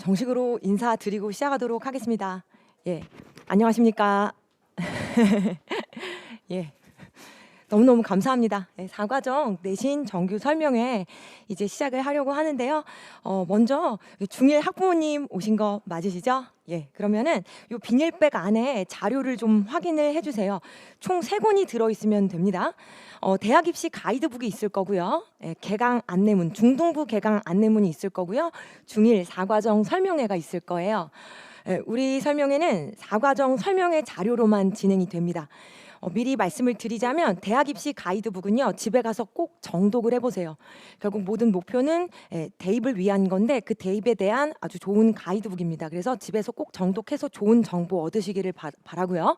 정식으로 인사드리고 시작하도록 하겠습니다. 예, 안녕하십니까? 예, 너무너무 감사합니다. 예, 4과정 내신 정규 설명회 이제 시작을 하려고 하는데요. 먼저 중1 학부모님 오신 거 맞으시죠? 예, 그러면은 요 비닐백 안에 자료를 좀 확인을 해주세요. 총 3권이 들어있으면 됩니다. 대학 입시 가이드북이 있을 거고요. 예, 개강 안내문, 중등부 개강 안내문이 있을 거고요. 중1 4과정 설명회가 있을 거예요. 예, 우리 설명회는 4과정 설명회 자료로만 진행이 됩니다. 미리 말씀을 드리자면 대학 입시 가이드북은요, 집에 가서 꼭 정독을 해보세요. 결국 모든 목표는 대입을 위한 건데 그 대입에 대한 아주 좋은 가이드북입니다. 그래서 집에서 꼭 정독해서 좋은 정보 얻으시기를 바라고요.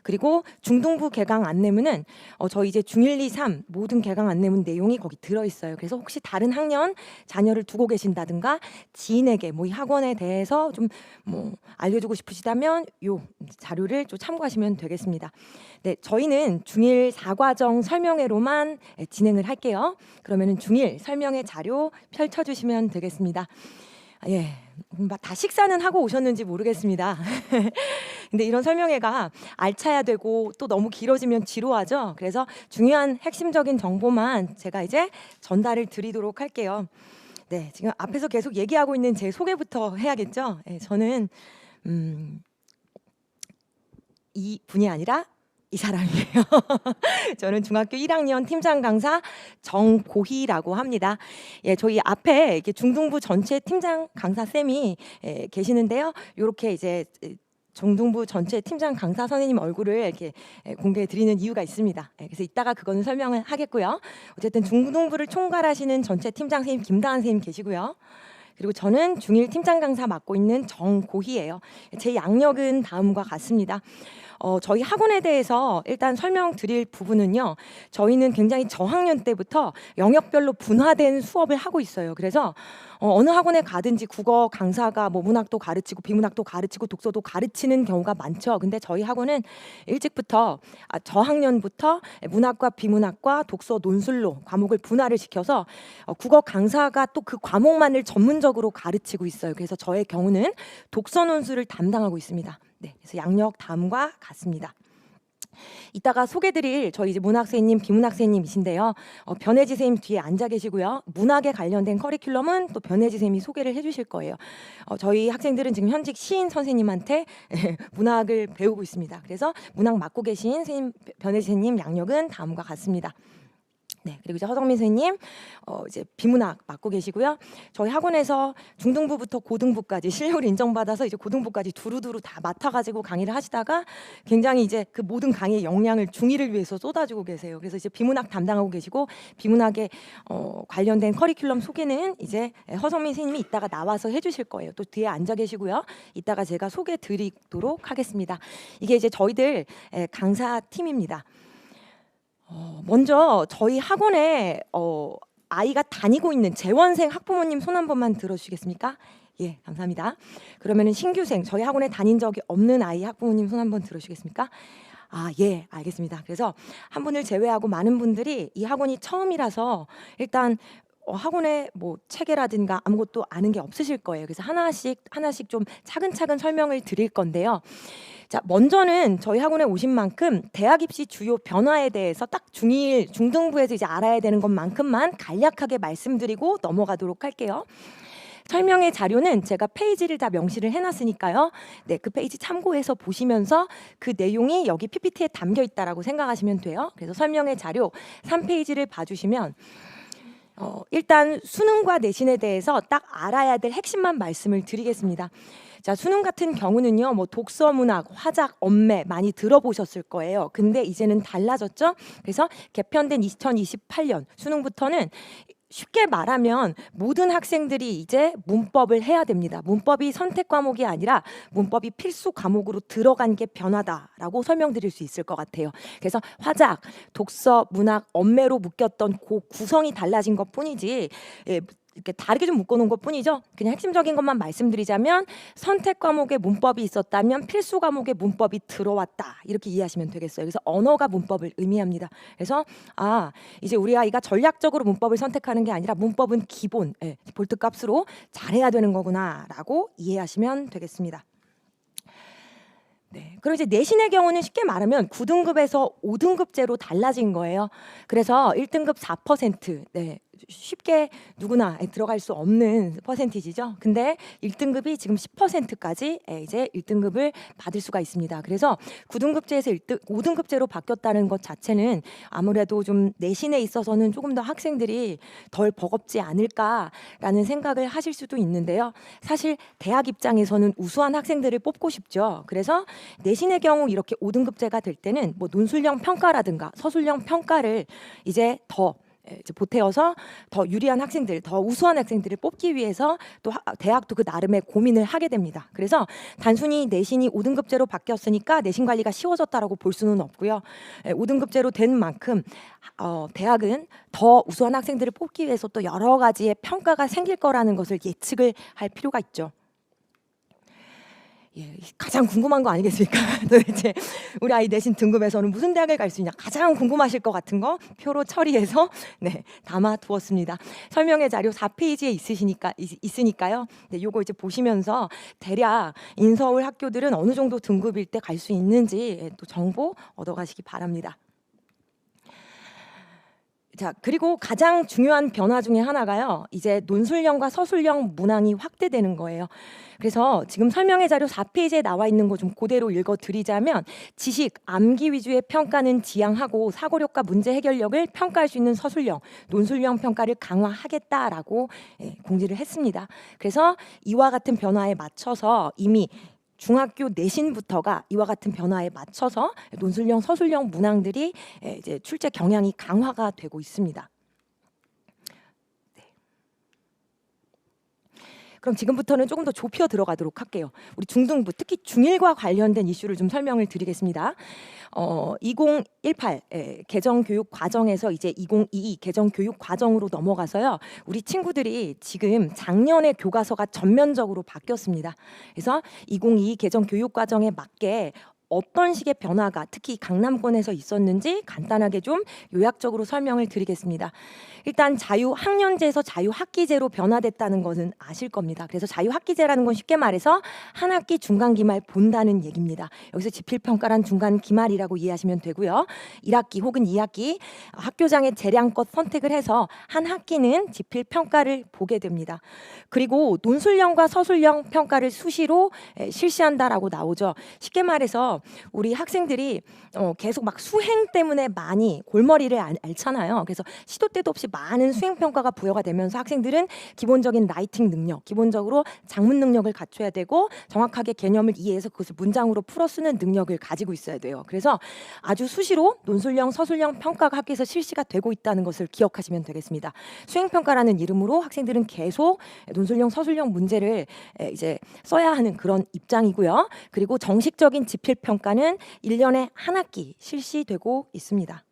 그리고 중등부 개강 안내문은 저희 이제 중1, 2, 3 모든 개강 안내문 내용이 거기 들어있어요. 그래서 혹시 다른 학년 자녀를 두고 계신다든가 지인에게 이 학원에 대해서 좀 알려주고 싶으시다면 요 자료를 좀 참고하시면 되겠습니다. 네, 저희는 중1 4과정 설명회로만 진행을 할게요. 그러면은 중1 설명회 자료 펼쳐주시면 되겠습니다. 예, 다 식사는 하고 오셨는지 모르겠습니다. 근데 이런 설명회가 알차야 되고 또 너무 길어지면 지루하죠. 그래서 중요한 핵심적인 정보만 제가 이제 전달을 드리도록 할게요. 네, 지금 앞에서 계속 얘기하고 있는 제 소개부터 해야겠죠. 예, 저는 이 분이 아니라 이 사람이에요. 저는 중학교 1학년 팀장 강사 정고희라고 합니다. 예, 저희 앞에 이렇게 중등부 전체 팀장 강사 쌤이 계시는데요. 이렇게 이제 중등부 전체 팀장 강사 선생님 얼굴을 이렇게 공개해 드리는 이유가 있습니다. 그래서 이따가 그거는 설명을 하겠고요. 어쨌든 중등부를 총괄하시는 전체 팀장 선생님 김다한 선생님 계시고요. 그리고 저는 중1 팀장 강사 맡고 있는 정고희예요. 제 양력은 다음과 같습니다. 저희 학원에 대해서 일단 설명드릴 부분은요. 저희는 굉장히 저학년 때부터 영역별로 분화된 수업을 하고 있어요. 그래서 어느 학원에 가든지 국어 강사가 문학도 가르치고 비문학도 가르치고 독서도 가르치는 경우가 많죠. 근데 저희 학원은 일찍부터 저학년부터 문학과 비문학과 독서 논술로 과목을 분화를 시켜서 국어 강사가 또 그 과목만을 전문적으로 가르치고 있어요. 그래서 저의 경우는 독서 논술을 담당하고 있습니다. 네, 그래서 양력 다음과 같습니다. 이따가 소개드릴 저희 이제 문학생님, 비문학생님이신데요. 변혜지 선생님 뒤에 앉아 계시고요. 문학에 관련된 커리큘럼은 또 변혜지 선생님이 소개를 해주실 거예요. 저희 학생들은 지금 현직 시인 선생님한테 문학을 배우고 있습니다. 그래서 문학 맡고 계신 선생님, 변혜지 선생님 양력은 다음과 같습니다. 네, 그리고 이제 허성민 선생님 이제 비문학 맡고 계시고요. 저희 학원에서 중등부부터 고등부까지 실력을 인정받아서 이제 고등부까지 두루두루 다 맡아가지고 강의를 하시다가 굉장히 이제 그 모든 강의의 역량을 중2를 위해서 쏟아주고 계세요. 그래서 이제 비문학 담당하고 계시고 비문학에 관련된 커리큘럼 소개는 이제 허성민 선생님이 이따가 나와서 해주실 거예요. 또 뒤에 앉아 계시고요. 이따가 제가 소개 드리도록 하겠습니다. 이게 이제 저희들 강사 팀입니다. 먼저 저희 학원에 아이가 다니고 있는 재원생 학부모님 손 한 번만 들어주시겠습니까? 예, 감사합니다. 그러면은 신규생, 저희 학원에 다닌 적이 없는 아이 학부모님 손 한 번 들어주시겠습니까? 예, 알겠습니다. 그래서 한 분을 제외하고 많은 분들이 이 학원이 처음이라서 일단 학원에 체계라든가 아무것도 아는 게 없으실 거예요. 그래서 하나씩 좀 차근차근 설명을 드릴 건데요. 자, 먼저는 저희 학원에 오신 만큼 대학 입시 주요 변화에 대해서 딱 중1 중등부에서 이제 알아야 되는 것만큼만 간략하게 말씀드리고 넘어가도록 할게요. 설명의 자료는 제가 페이지를 다 명시를 해놨으니까요. 네, 그 페이지 참고해서 보시면서 그 내용이 여기 PPT에 담겨 있다라고 생각하시면 돼요. 그래서 설명의 자료 3페이지를 봐주시면 일단 수능과 내신에 대해서 딱 알아야 될 핵심만 말씀을 드리겠습니다. 자, 수능 같은 경우는요, 독서, 문학, 화작, 엄매 많이 들어보셨을 거예요. 근데 이제는 달라졌죠. 그래서 개편된 2028년 수능부터는 쉽게 말하면 모든 학생들이 이제 문법을 해야 됩니다. 문법이 선택 과목이 아니라 문법이 필수 과목으로 들어간 게 변화다라고 설명드릴 수 있을 것 같아요. 그래서 화작, 독서, 문학, 엄매로 묶였던 그 구성이 달라진 것뿐이지 이렇게 다르게 좀 묶어놓은 것뿐이죠. 그냥 핵심적인 것만 말씀드리자면 선택 과목에 문법이 있었다면 필수 과목에 문법이 들어왔다 이렇게 이해하시면 되겠어요. 그래서 언어가 문법을 의미합니다. 그래서 이제 우리 아이가 전략적으로 문법을 선택하는 게 아니라 문법은 기본 볼트 값으로 잘해야 되는 거구나라고 이해하시면 되겠습니다. 네. 그리고 이제 내신의 경우는 쉽게 말하면 9등급에서 5등급제로 달라진 거예요. 그래서 1등급 4%, 쉽게 누구나 들어갈 수 없는 퍼센티지죠. 근데 1등급이 지금 10%까지 이제 1등급을 받을 수가 있습니다. 그래서 9등급제에서 5등급제로 바뀌었다는 것 자체는 아무래도 좀 내신에 있어서는 조금 더 학생들이 덜 버겁지 않을까라는 생각을 하실 수도 있는데요. 사실 대학 입장에서는 우수한 학생들을 뽑고 싶죠. 그래서 내신의 경우 이렇게 5등급제가 될 때는 뭐 논술형 평가라든가 서술형 평가를 이제 더 보태어서 더 유리한 학생들, 더 우수한 학생들을 뽑기 위해서 또 대학도 그 나름의 고민을 하게 됩니다. 그래서 단순히 내신이 5등급제로 바뀌었으니까 내신 관리가 쉬워졌다라고 볼 수는 없고요. 5등급제로 된 만큼 대학은 더 우수한 학생들을 뽑기 위해서 또 여러 가지의 평가가 생길 거라는 것을 예측을 할 필요가 있죠. 가장 궁금한 거 아니겠습니까? 도대체 우리 아이 내신 등급에서는 무슨 대학을 갈 수 있냐 가장 궁금하실 것 같은 거 표로 처리해서 담아 두었습니다. 설명의 자료 4페이지에 있으니까요. 요거 이제 보시면서 대략 인서울 학교들은 어느 정도 등급일 때 갈 수 있는지 또 정보 얻어가시기 바랍니다. 자, 그리고 가장 중요한 변화 중에 하나가요. 이제 논술형과 서술형 문항이 확대되는 거예요. 그래서 지금 설명의 자료 4페이지에 나와 있는 거 좀 그대로 읽어드리자면 지식, 암기 위주의 평가는 지양하고 사고력과 문제 해결력을 평가할 수 있는 서술형, 논술형 평가를 강화하겠다라고 공지를 했습니다. 그래서 이와 같은 변화에 맞춰서 이미 중학교 내신부터가 이와 같은 변화에 맞춰서 논술형, 서술형 문항들이 이제 출제 경향이 강화가 되고 있습니다. 그럼 지금부터는 조금 더 좁혀 들어가도록 할게요. 우리 중등부, 특히 중1과 관련된 이슈를 좀 설명을 드리겠습니다. 2018 개정교육 과정에서 이제 2022 개정교육 과정으로 넘어가서요. 우리 친구들이 지금 작년에 교과서가 전면적으로 바뀌었습니다. 그래서 2022 개정교육 과정에 맞게 어떤 식의 변화가 특히 강남권에서 있었는지 간단하게 좀 요약적으로 설명을 드리겠습니다. 일단 자유학년제에서 자유학기제로 변화됐다는 것은 아실 겁니다. 그래서 자유학기제라는 건 쉽게 말해서 한 학기 중간기말 본다는 얘기입니다. 여기서 지필평가란 중간기말이라고 이해하시면 되고요. 1학기 혹은 2학기 학교장의 재량껏 선택을 해서 한 학기는 지필평가를 보게 됩니다. 그리고 논술형과 서술형 평가를 수시로 실시한다라고 나오죠. 쉽게 말해서 우리 학생들이 계속 막 수행 때문에 많이 골머리를 앓잖아요. 그래서 시도 때도 없이 많은 수행 평가가 부여가 되면서 학생들은 기본적인 라이팅 능력, 기본적으로 작문 능력을 갖춰야 되고 정확하게 개념을 이해해서 그것을 문장으로 풀어 쓰는 능력을 가지고 있어야 돼요. 그래서 아주 수시로 논술형, 서술형 평가가 학교에서 실시가 되고 있다는 것을 기억하시면 되겠습니다. 수행 평가라는 이름으로 학생들은 계속 논술형, 서술형 문제를 이제 써야 하는 그런 입장이고요. 그리고 정식적인 지필 평가는 1년에 한 학기 실시되고 있습니다.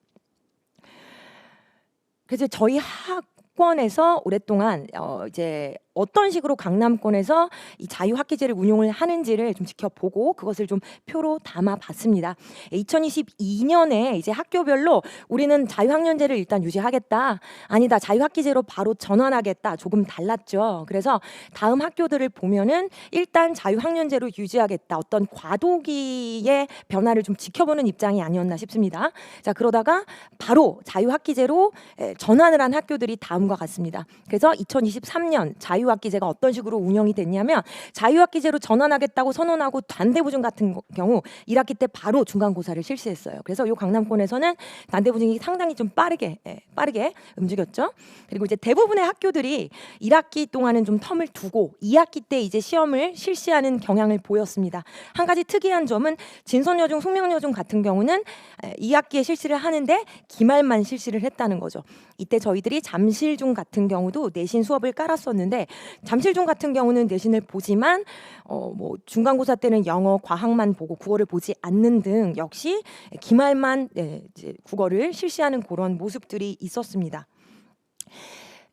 그래서 저희 학원에서 오랫동안 이제 어떤 식으로 강남권에서 이 자유학기제를 운용을 하는지를 좀 지켜보고 그것을 좀 표로 담아봤습니다. 2022년에 이제 학교별로 우리는 자유학년제를 일단 유지하겠다. 아니다. 자유학기제로 바로 전환하겠다. 조금 달랐죠. 그래서 다음 학교들을 보면은 일단 자유학년제로 유지하겠다. 어떤 과도기의 변화를 좀 지켜보는 입장이 아니었나 싶습니다. 자, 그러다가 바로 자유학기제로 전환을 한 학교들이 다음과 같습니다. 그래서 2023년 자유학기제가 어떤 식으로 운영이 됐냐면 자유학기제로 전환하겠다고 선언하고 단대보증 같은 경우 1학기 때 바로 중간고사를 실시했어요. 그래서 이 강남권에서는 단대보증이 상당히 좀 빠르게 움직였죠. 그리고 이제 대부분의 학교들이 1학기 동안은 좀 텀을 두고 2학기 때 이제 시험을 실시하는 경향을 보였습니다. 한 가지 특이한 점은 진선여중, 숙명여중 같은 경우는 2학기에 실시를 하는데 기말만 실시를 했다는 거죠. 이때 저희들이 잠실중 같은 경우도 내신 수업을 깔았었는데 잠실중 같은 경우는 내신을 보지만 뭐 중간고사 때는 영어, 과학만 보고 국어를 보지 않는 등 역시 기말만 이제 국어를 실시하는 그런 모습들이 있었습니다.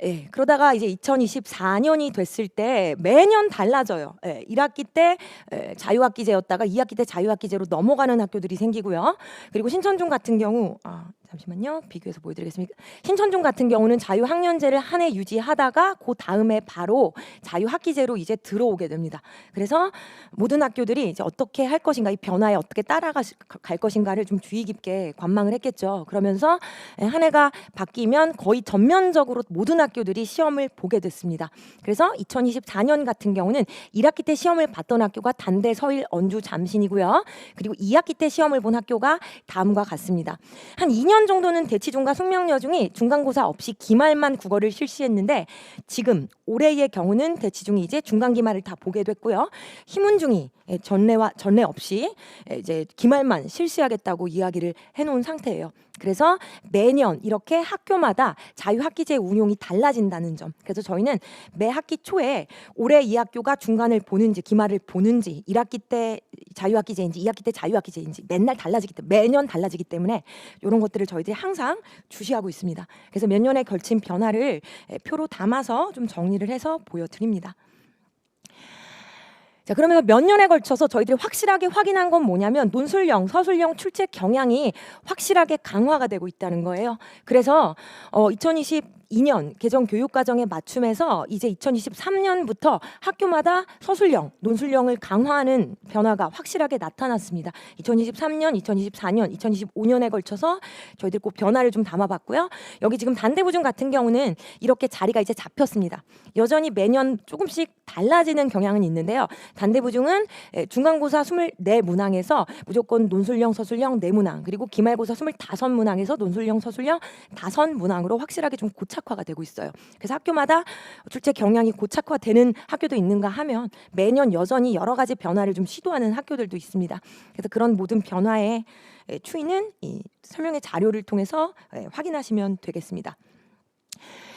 예, 그러다가 이제 2024년이 됐을 때 매년 달라져요. 예, 1학기 때 자유학기제였다가 2학기 때 자유학기제로 넘어가는 학교들이 생기고요. 그리고 신천중 같은 경우 잠시만요. 비교해서 보여드리겠습니다. 신천중 같은 경우는 자유학년제를 한 해 유지하다가 그 다음에 바로 자유학기제로 이제 들어오게 됩니다. 그래서 모든 학교들이 이제 어떻게 할 것인가, 이 변화에 어떻게 따라갈 것인가를 좀 주의 깊게 관망을 했겠죠. 그러면서 한 해가 바뀌면 거의 전면적으로 모든 학교들이 시험을 보게 됐습니다. 그래서 2024년 같은 경우는 1학기 때 시험을 봤던 학교가 단대, 서일, 언주, 잠신이고요. 그리고 2학기 때 시험을 본 학교가 다음과 같습니다. 한 2년 정도는 대치중과 숙명여중이 중간고사 없이 기말만 국어를 실시했는데 지금 올해의 경우는 대치중이 이제 중간기말을 다 보게 됐고요. 희문중이 전례 없이 이제 기말만 실시하겠다고 이야기를 해놓은 상태예요. 그래서 매년 이렇게 학교마다 자유학기제 운용이 달라진다는 점. 그래서 저희는 매 학기 초에 올해 이 학교가 중간을 보는지 기말을 보는지 1학기 때 자유학기제인지 2학기 때 자유학기제인지 매년 달라지기 때문에 이런 것들을 저희들이 항상 주시하고 있습니다. 그래서 몇 년에 걸친 변화를 표로 담아서 좀 정리를 해서 보여드립니다. 자, 그러면서 몇 년에 걸쳐서 저희들이 확실하게 확인한 건 뭐냐면 논술형, 서술형 출제 경향이 확실하게 강화가 되고 있다는 거예요. 그래서 2022년 개정 교육과정에 맞춤해서 이제 2023년부터 학교마다 서술형, 논술형을 강화하는 변화가 확실하게 나타났습니다. 2023년, 2024년, 2025년에 걸쳐서 저희들 꼭 변화를 좀 담아봤고요. 여기 지금 단대부중 같은 경우는 이렇게 자리가 이제 잡혔습니다. 여전히 매년 조금씩 달라지는 경향은 있는데요. 단대부중은 중간고사 24문항에서 무조건 논술형, 서술형 4문항, 그리고 기말고사 25문항에서 논술형, 서술형 5문항으로 확실하게 좀 고착화가 되고 있어요. 그래서 학교마다 출제 경향이 고착화되는 학교도 있는가 하면 매년 여전히 여러 가지 변화를 좀 시도하는 학교들도 있습니다. 그래서 그런 모든 변화의 추이는 이 설명의 자료를 통해서 확인하시면 되겠습니다.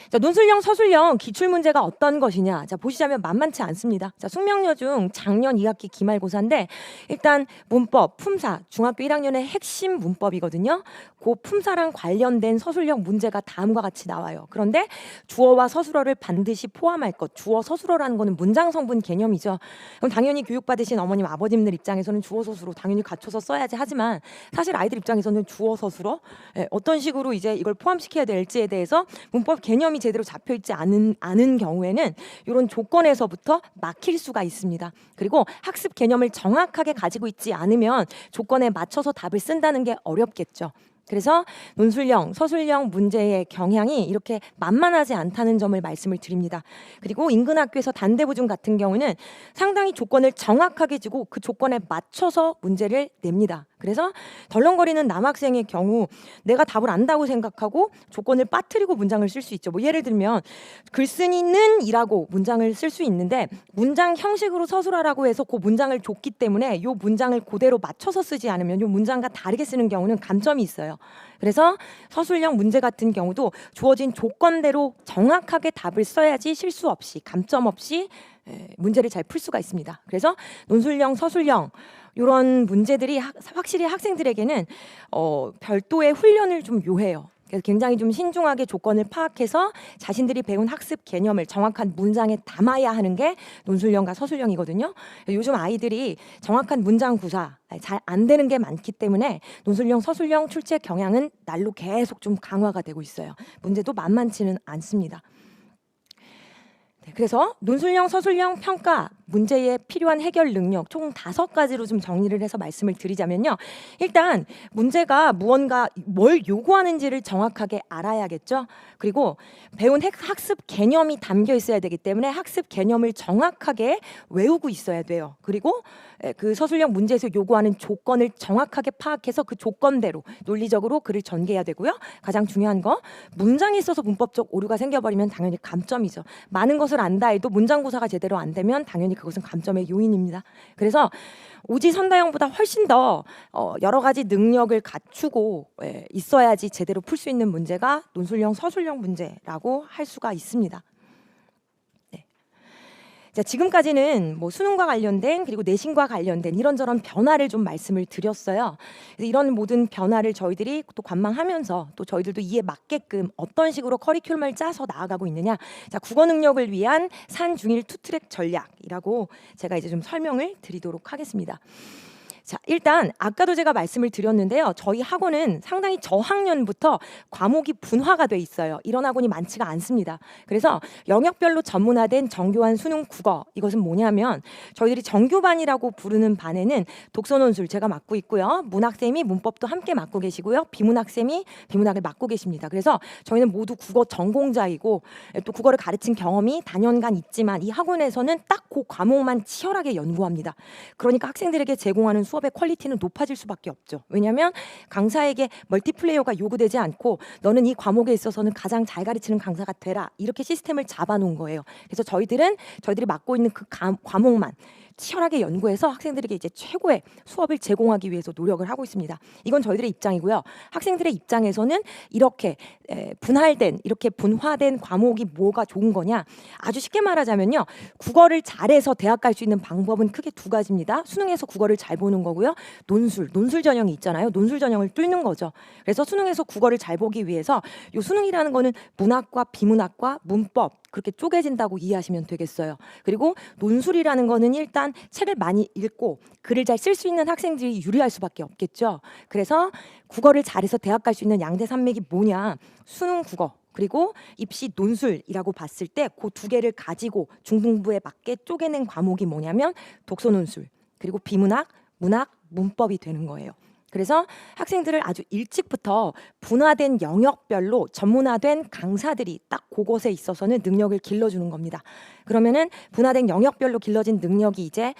자, 논술형, 서술형 기출문제가 어떤 것이냐. 자, 보시자면 만만치 않습니다. 자, 숙명여중 작년 2학기 기말고사인데 일단 문법, 품사, 중학교 1학년의 핵심 문법이거든요. 그 품사랑 관련된 서술형 문제가 다음과 같이 나와요. 그런데 주어와 서술어를 반드시 포함할 것. 주어, 서술어라는 거는 문장 성분 개념이죠. 그럼 당연히 교육받으신 어머님, 아버님들 입장에서는 주어, 서술어 당연히 갖춰서 써야지 하지만 사실 아이들 입장에서는 주어, 서술어 어떤 식으로 이제 이걸 포함시켜야 될지에 대해서 문법 개념이 제대로 잡혀있지 않은 경우에는 이런 조건에서부터 막힐 수가 있습니다. 그리고 학습 개념을 정확하게 가지고 있지 않으면 조건에 맞춰서 답을 쓴다는 게 어렵겠죠. 그래서 논술형, 서술형 문제의 경향이 이렇게 만만하지 않다는 점을 말씀을 드립니다. 그리고 인근 학교에서 단대부중 같은 경우는 상당히 조건을 정확하게 주고 그 조건에 맞춰서 문제를 냅니다. 그래서 덜렁거리는 남학생의 경우 내가 답을 안다고 생각하고 조건을 빠뜨리고 문장을 쓸 수 있죠. 뭐 예를 들면 글쓴이는 이라고 문장을 쓸 수 있는데 문장 형식으로 서술하라고 해서 그 문장을 줬기 때문에 이 문장을 그대로 맞춰서 쓰지 않으면 이 문장과 다르게 쓰는 경우는 감점이 있어요. 그래서 서술형 문제 같은 경우도 주어진 조건대로 정확하게 답을 써야지 실수 없이 감점 없이 문제를 잘 풀 수가 있습니다. 그래서 논술형, 서술형 이런 문제들이 확실히 학생들에게는 별도의 훈련을 좀 요해요. 그래서 굉장히 좀 신중하게 조건을 파악해서 자신들이 배운 학습 개념을 정확한 문장에 담아야 하는 게 논술형과 서술형이거든요. 요즘 아이들이 정확한 문장 구사 잘 안 되는 게 많기 때문에 논술형, 서술형 출제 경향은 날로 계속 좀 강화가 되고 있어요. 문제도 만만치는 않습니다. 그래서 논술형, 서술형 평가 문제에 필요한 해결 능력 총 5가지로 좀 정리를 해서 말씀을 드리자면요. 일단 문제가 무언가 뭘 요구하는지를 정확하게 알아야겠죠. 그리고 배운 학습 개념이 담겨 있어야 되기 때문에 학습 개념을 정확하게 외우고 있어야 돼요. 그리고 그 서술형 문제에서 요구하는 조건을 정확하게 파악해서 그 조건대로 논리적으로 글을 전개해야 되고요. 가장 중요한 거 문장에 있어서 문법적 오류가 생겨버리면 당연히 감점이죠. 많은 것을 안다 해도 문장구사가 제대로 안 되면 당연히 그것은 감점의 요인입니다. 그래서 오지선다형보다 훨씬 더 여러 가지 능력을 갖추고 있어야지 제대로 풀 수 있는 문제가 논술형, 서술형 문제라고 할 수가 있습니다. 자, 지금까지는 뭐 수능과 관련된 그리고 내신과 관련된 이런저런 변화를 좀 말씀을 드렸어요. 그래서 이런 모든 변화를 저희들이 또 관망하면서 또 저희들도 이에 맞게끔 어떤 식으로 커리큘럼을 짜서 나아가고 있느냐. 자, 국어 능력을 위한 산중일 투트랙 전략이라고 제가 이제 좀 설명을 드리도록 하겠습니다. 자, 일단 아까도 제가 말씀을 드렸는데요. 저희 학원은 상당히 저학년부터 과목이 분화가 돼 있어요. 이런 학원이 많지가 않습니다. 그래서 영역별로 전문화된 정교한 수능 국어, 이것은 뭐냐면 저희들이 정교반이라고 부르는 반에는 독서논술 제가 맡고 있고요. 문학쌤이 문법도 함께 맡고 계시고요. 비문학쌤이 비문학을 맡고 계십니다. 그래서 저희는 모두 국어 전공자이고 또 국어를 가르친 경험이 다년간 있지만 이 학원에서는 딱 그 과목만 치열하게 연구합니다. 그러니까 학생들에게 제공하는 수업의 퀄리티는 높아질 수밖에 없죠. 왜냐하면 강사에게 멀티플레이어가 요구되지 않고 너는 이 과목에 있어서는 가장 잘 가르치는 강사가 되라, 이렇게 시스템을 잡아놓은 거예요. 그래서 저희들이 맡고 있는 그 과목만 치열하게 연구해서 학생들에게 이제 최고의 수업을 제공하기 위해서 노력을 하고 있습니다. 이건 저희들의 입장이고요. 학생들의 입장에서는 이렇게 이렇게 분화된 과목이 뭐가 좋은 거냐? 아주 쉽게 말하자면요. 국어를 잘해서 대학 갈 수 있는 방법은 크게 두 가지입니다. 수능에서 국어를 잘 보는 거고요. 논술 전형이 있잖아요. 논술 전형을 뚫는 거죠. 그래서 수능에서 국어를 잘 보기 위해서 요 수능이라는 거는 문학과 비문학과 문법 그렇게 쪼개진다고 이해하시면 되겠어요. 그리고 논술이라는 거는 일단 책을 많이 읽고 글을 잘 쓸 수 있는 학생들이 유리할 수밖에 없겠죠. 그래서 국어를 잘해서 대학 갈 수 있는 양대 산맥이 뭐냐? 수능 국어 그리고 입시 논술이라고 봤을 때 그 두 개를 가지고 중등부에 맞게 쪼개낸 과목이 뭐냐면 독서 논술 그리고 비문학, 문학, 문법이 되는 거예요. 그래서 학생들을 아주 일찍부터 분화된 영역별로 전문화된 강사들이 딱 그것에 있어서는 능력을 길러주는 겁니다. 그러면은 분화된 영역별로 길러진 능력이 이제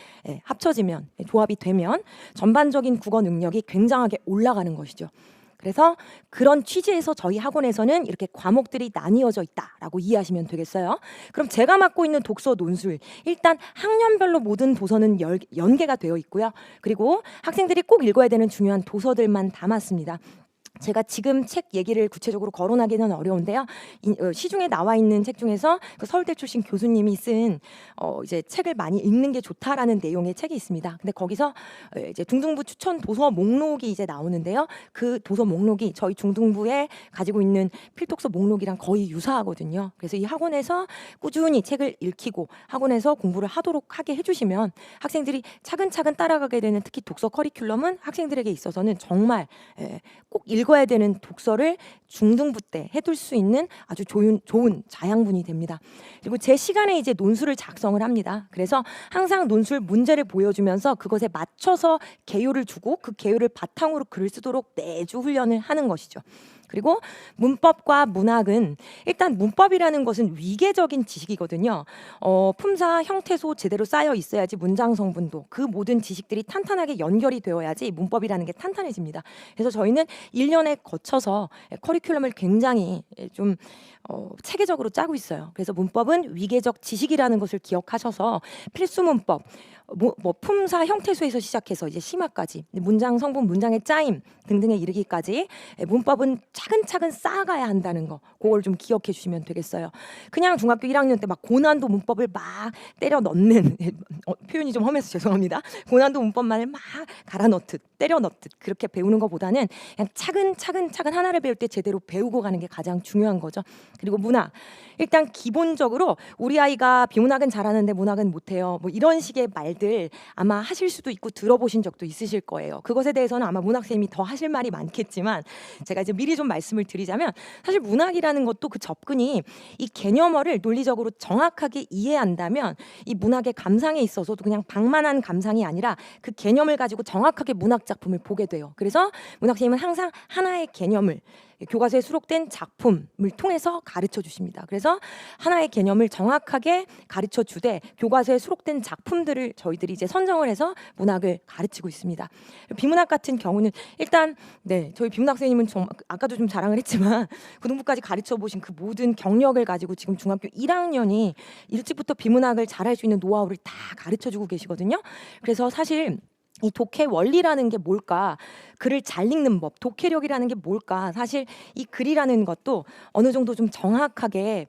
합쳐지면, 조합이 되면 전반적인 국어 능력이 굉장하게 올라가는 것이죠. 그래서 그런 취지에서 저희 학원에서는 이렇게 과목들이 나뉘어져 있다라고 이해하시면 되겠어요. 그럼 제가 맡고 있는 독서 논술, 일단 학년별로 모든 도서는 연계가 되어 있고요. 그리고 학생들이 꼭 읽어야 되는 중요한 도서들만 담았습니다. 제가 지금 책 얘기를 구체적으로 거론하기는 어려운데요. 시중에 나와 있는 책 중에서 그 서울대 출신 교수님이 쓴 이제 책을 많이 읽는 게 좋다라는 내용의 책이 있습니다. 근데 거기서 이제 중등부 추천 도서 목록이 이제 나오는데요. 그 도서 목록이 저희 중등부에 가지고 있는 필독서 목록이랑 거의 유사하거든요. 그래서 이 학원에서 꾸준히 책을 읽히고 학원에서 공부를 하도록 하게 해주시면 학생들이 차근차근 따라가게 되는, 특히 독서 커리큘럼은 학생들에게 있어서는 정말 꼭 읽어야 되는 독서를 중등부 때 해둘 수 있는 아주 좋은 자양분이 됩니다. 그리고 제 시간에 이제 논술을 작성을 합니다. 그래서 항상 논술 문제를 보여주면서 그것에 맞춰서 개요를 주고 그 개요를 바탕으로 글을 쓰도록 매주 훈련을 하는 것이죠. 그리고 문법과 문학은 일단 문법이라는 것은 위계적인 지식이거든요. 품사, 형태소 제대로 쌓여 있어야지 문장 성분도, 그 모든 지식들이 탄탄하게 연결이 되어야지 문법이라는 게 탄탄해집니다. 그래서 저희는 1년에 거쳐서 커리큘럼을 굉장히 좀 체계적으로 짜고 있어요. 그래서 문법은 위계적 지식이라는 것을 기억하셔서 필수 문법, 뭐 품사, 형태소에서 시작해서 이제 심화까지 문장 성분, 문장의 짜임 등등에 이르기까지 문법은 차근차근 쌓아가야 한다는 거, 그걸 좀 기억해 주시면 되겠어요. 그냥 중학교 1학년 때 막 고난도 문법을 막 때려 넣는 표현이 좀 험해서 죄송합니다. 고난도 문법만을 막 갈아 넣듯 때려 넣듯 그렇게 배우는 것보다는 그냥 차근차근 하나를 배울 때 제대로 배우고 가는 게 가장 중요한 거죠. 그리고 문학, 일단 기본적으로 우리 아이가 비문학은 잘하는데 문학은 못해요, 뭐 이런 식의 말들 아마 하실 수도 있고 들어보신 적도 있으실 거예요. 그것에 대해서는 아마 문학쌤이 더 하실 말이 많겠지만 제가 이제 미리 좀 말씀을 드리자면, 사실 문학이라는 것도 그 접근이 이 개념어를 논리적으로 정확하게 이해한다면 이 문학의 감상에 있어서도 그냥 방만한 감상이 아니라 그 개념을 가지고 정확하게 문학 작품을 보게 돼요. 그래서 문학쌤은 항상 하나의 개념을 교과서에 수록된 작품을 통해서 가르쳐 주십니다. 그래서 하나의 개념을 정확하게 가르쳐 주되 교과서에 수록된 작품들을 저희들이 이제 선정을 해서 문학을 가르치고 있습니다. 비문학 같은 경우는 일단 저희 비문학 선생님은 아까도 좀 자랑을 했지만 고등부까지 가르쳐 보신 그 모든 경력을 가지고 지금 중학교 1학년이 일찍부터 비문학을 잘할 수 있는 노하우를 다 가르쳐 주고 계시거든요. 그래서 사실 이 독해 원리라는 게 뭘까? 글을 잘 읽는 법, 독해력이라는 게 뭘까? 사실 이 글이라는 것도 어느 정도 좀 정확하게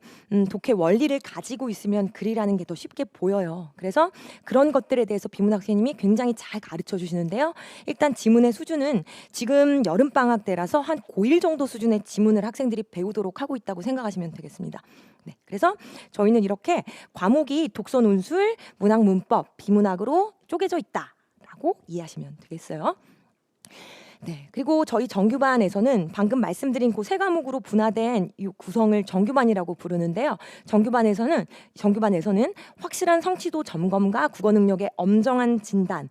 독해 원리를 가지고 있으면 글이라는 게 더 쉽게 보여요. 그래서 그런 것들에 대해서 비문학 선생님이 굉장히 잘 가르쳐 주시는데요. 일단 지문의 수준은 지금 여름방학 때라서 한 고1 정도 수준의 지문을 학생들이 배우도록 하고 있다고 생각하시면 되겠습니다. 네, 그래서 저희는 이렇게 과목이 독서 논술, 문학 문법, 비문학으로 쪼개져 있다. 라고 이해하시면 되겠어요. 네, 그리고 저희 정규반에서는 방금 말씀드린 그 세 과목으로 분화된 이 구성을 정규반이라고 부르는데요. 정규반에서는 확실한 성취도 점검과 국어 능력의 엄정한 진단을